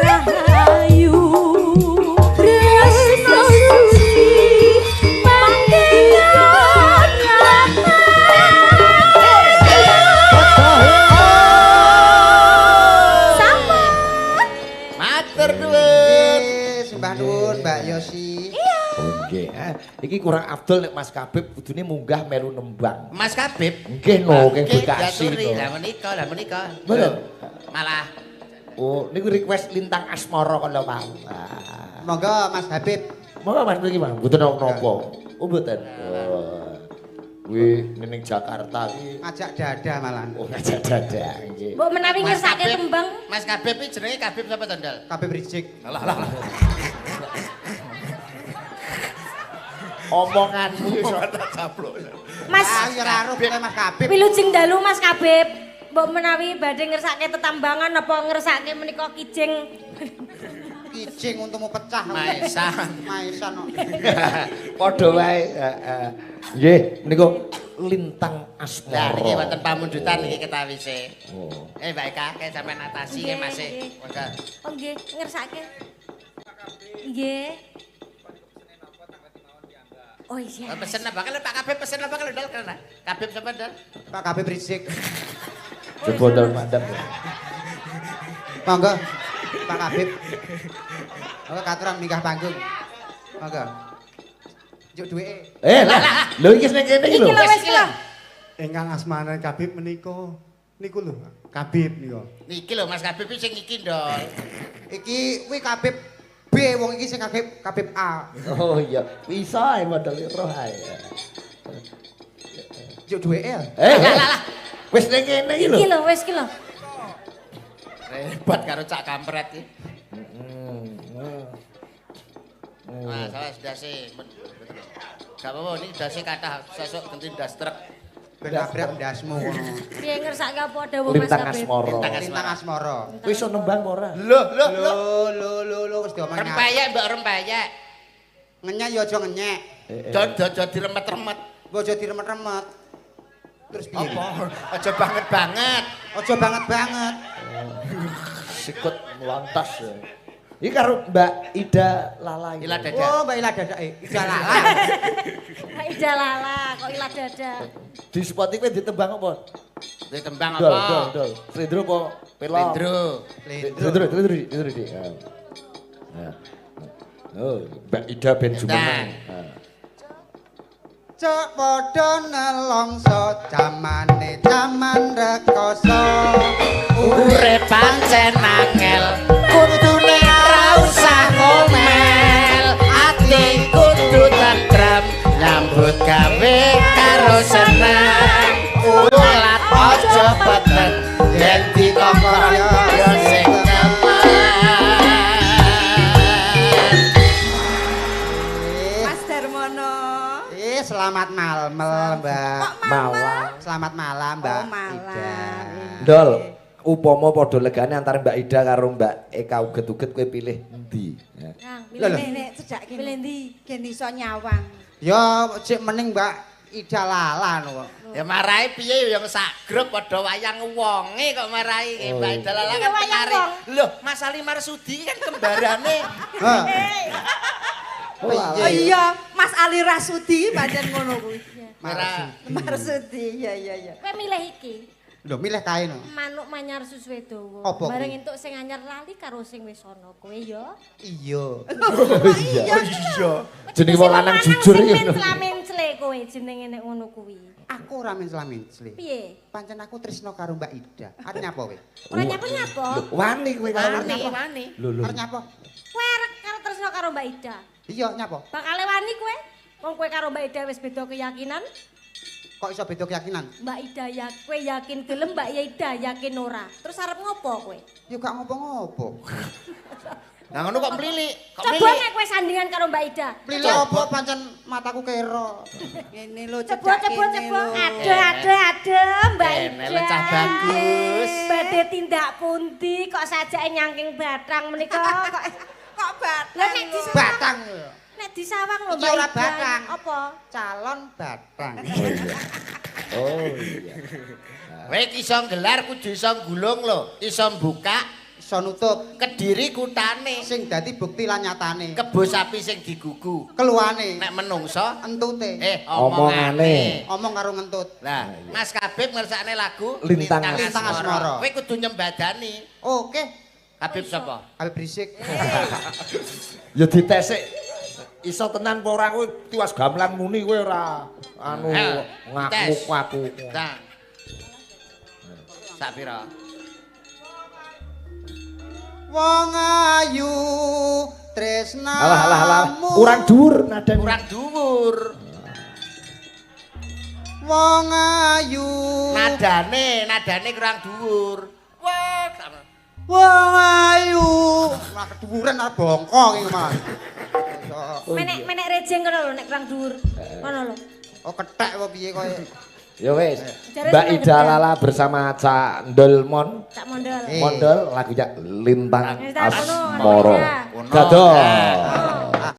rahayu tresno suci panggilan Sapa? Matur nuwun. Sembah nuwun Mbak Yosi. Nggih. Iki kurang afdol nek Mas Kabib kudune munggah melu nembang. Mas Kabib. Nggih no, keng Nggih, Bekasi diaturi. to. Lah menika. Mboten. Malah Oh, niku request lintang asmara kala mau. Monggo Mas Habib. Monggo Mas mriki Mas, mboten napa. Oh mboten. Kuwi ning Jakarta iki Ngajak dada malah. oh ngajak dadah nggih. Mbok menawi ngersake tembang Mas Kabib iki jenenge Kabib sapa to, Ndal? Kabib Rizik. Lah. Omonganmu iso Mas Ah, ya ora aruh kowe Mas Kabib. Wilujeng dalu Mas Kabib. Mbok menawi badhe ngersake tetambangan apa ngersake menika kijing Kijing untukmu pecah. Maesan. Maesan kok. Padha wae, heeh. Nggih, niku lintang Lah asmara. niki wonten pamundutan niki ketawise. Oh. Mbak Eka, kae sampean atasi nggih Mas. Nggih. Monggo. Oh nggih, ngersake. Nggih. Oh iya. Pesen apa kalau Pak Kabib pesen apa kalau Ndal kana? Kabib sapa Ndal? Pak Kabib Rizik. Coba ndal mandang. Monggo. Pak Kabib. Monggo katuran minggah panggung. Monggo. Juk duweke. Lah, lho iki ning kene iki Iki lho. lho wis lho. Ingkang asmanen Kabib menika niku lho, Kabib nika. Niki lho Mas Kabib sing iki Ndal. Iki kuwi Kabib B, wong iki sing Kabib A. Oh iya, bisa ae modal roh ae. Juk duweke ya. Lah. Wis ning kene iki lho. Iki lho wis iki lho. Repot karo cak kampret iki. Wah, saya sudah sih. Gak apa-apa, ini sudah sih kata sosok ganti das truk. Ben nabrak ndasmu ngono. Piye ngersake apa dawuh Mas Lintang Kabib? asmara. Lintang asmara. Kowe iso nembang apa ora? Lho wis diomong. Rempeyek mbak rempeyek. Ngenyek ya aja ngenyek. Dodo diremet-remet. Mbok aja diremet-remet. Terus piye? Apa? Aja banget-banget. Aja banget-banget. Sikut melontos. Iki karo Mbak Ida Lala. Ila dada. Oh, Mbak Ila dadake. Ida Lala. Ida lala kok ilat dada. Di Spotify ditembang apa? Di tembang Dol, apa? dol. Slendro apa? Pelok. Lendro. Slendro. Nah. Oh, Mbak Ida ben jumeneng. Cok padha nelongso jamane jaman rekoso. Urip pancen angel, kudune ra usah ngomel. Ati kudu tentrem, nyambut gawe karo seneng. Ulat aja peteng, yen dikongkon yo sing Mas Darmono. Selamat malam, Mbak. Malam. Selamat malam, Mbak. Oh, malam. Ida. Dol, upama padha legane antara Mbak Ida karo Mbak Eka uget-uget kowe pilih endi? Kang, Lho, lho. Nek sejak Pilih kene ndi? gen iso nyawang. Ya cek mending Mbak Ida Lala no. Ya marahi piye ya sak grup padha wayang wonge kok marahi Mbak Ida Lala Iya, kan wayang penari. wong. Loh, Mas Ali Marsudi kan kembarane. Oh Oh iya, Mas Ali Rasudi pancen ngono kuwi. Mara Marsudi, iya. Kowe milih iki. Lho milih kae no. Manuk manyar suswe dawa. Apa kuwi? Bareng entuk sing anyar lali karo sing wis ana kowe ya. Iya. Iya. Jenenge wong lanang jujur iki. Mencla-mencle kowe jenenge nek ngono kuwi. Aku ora mencela-mencele. Piye? Pancen aku tresno karo Mbak Ida. Arep nyapa kowe? Ora nyapa-nyapa. Wani kowe karo wani. Lho lho. Arep nyapa? Kowe arek karo tresno karo Mbak Ida. Iya nyapa? Bakal wani kowe. Wong kowe karo Mbak Ida wis beda keyakinan. Kok iso beda keyakinan? Mbak Ida ya kowe yakin gelem, Mbak Ida yakin ora. Terus arep ngopo kowe? Ya gak ngopo-ngopo. Nah ngono kok mlilik. Kok Coba nek kowe sandingan karo Mbak Ida. Pilih apa pancen mataku kero. Ngene lho Coba. Ada Mbak Kene Ida. lecah bagus. Badhe tindak pundi kok sajake nyangking batang menika kok Kok batang. Lah nek disawang. Batang. Nek disawang lho Iki Mbak ora Ida. batang. Apa? Calon batang. Oh iya. Kowe iso gelar kudu iso gulung lho, iso buka, Iso nutup Kediri kutane, sing dadi bukti lan nyatane. kebo sapi sing digugu. Keluane Nek menungso entute. Omongane. Omong karo ngentut. Lah, Mas Kabib ngersakne lagu Lintang Asmara. Kowe kudu nyembadani. Oke. Habib sapa? Habib berisik. Ya ditesik. Iso tenan apa ora kowe tiwas gamelan muni kowe ora anu ngaku-ngaku. Nah. Sak pira? Wong ayu tresna. Alah. Kurang dhuwur nadane. Kurang dhuwur. Wong ayu. Nadane kurang dhuwur. Wah, Wong ayu. Lah kedhuwuran arep bongkong iki, Mas. Menek rejeng kono lho nek kurang dhuwur. Ngono lho. Oh kethek apa piye koyo. Ya wis. Jare Mbak seneng Ida gedang. Lala bersama Cak Ndolmon. Cak mondol. Eh. Mondol lagunya Lintang Lintang kono, Asmara. ya. Dadah. Oh.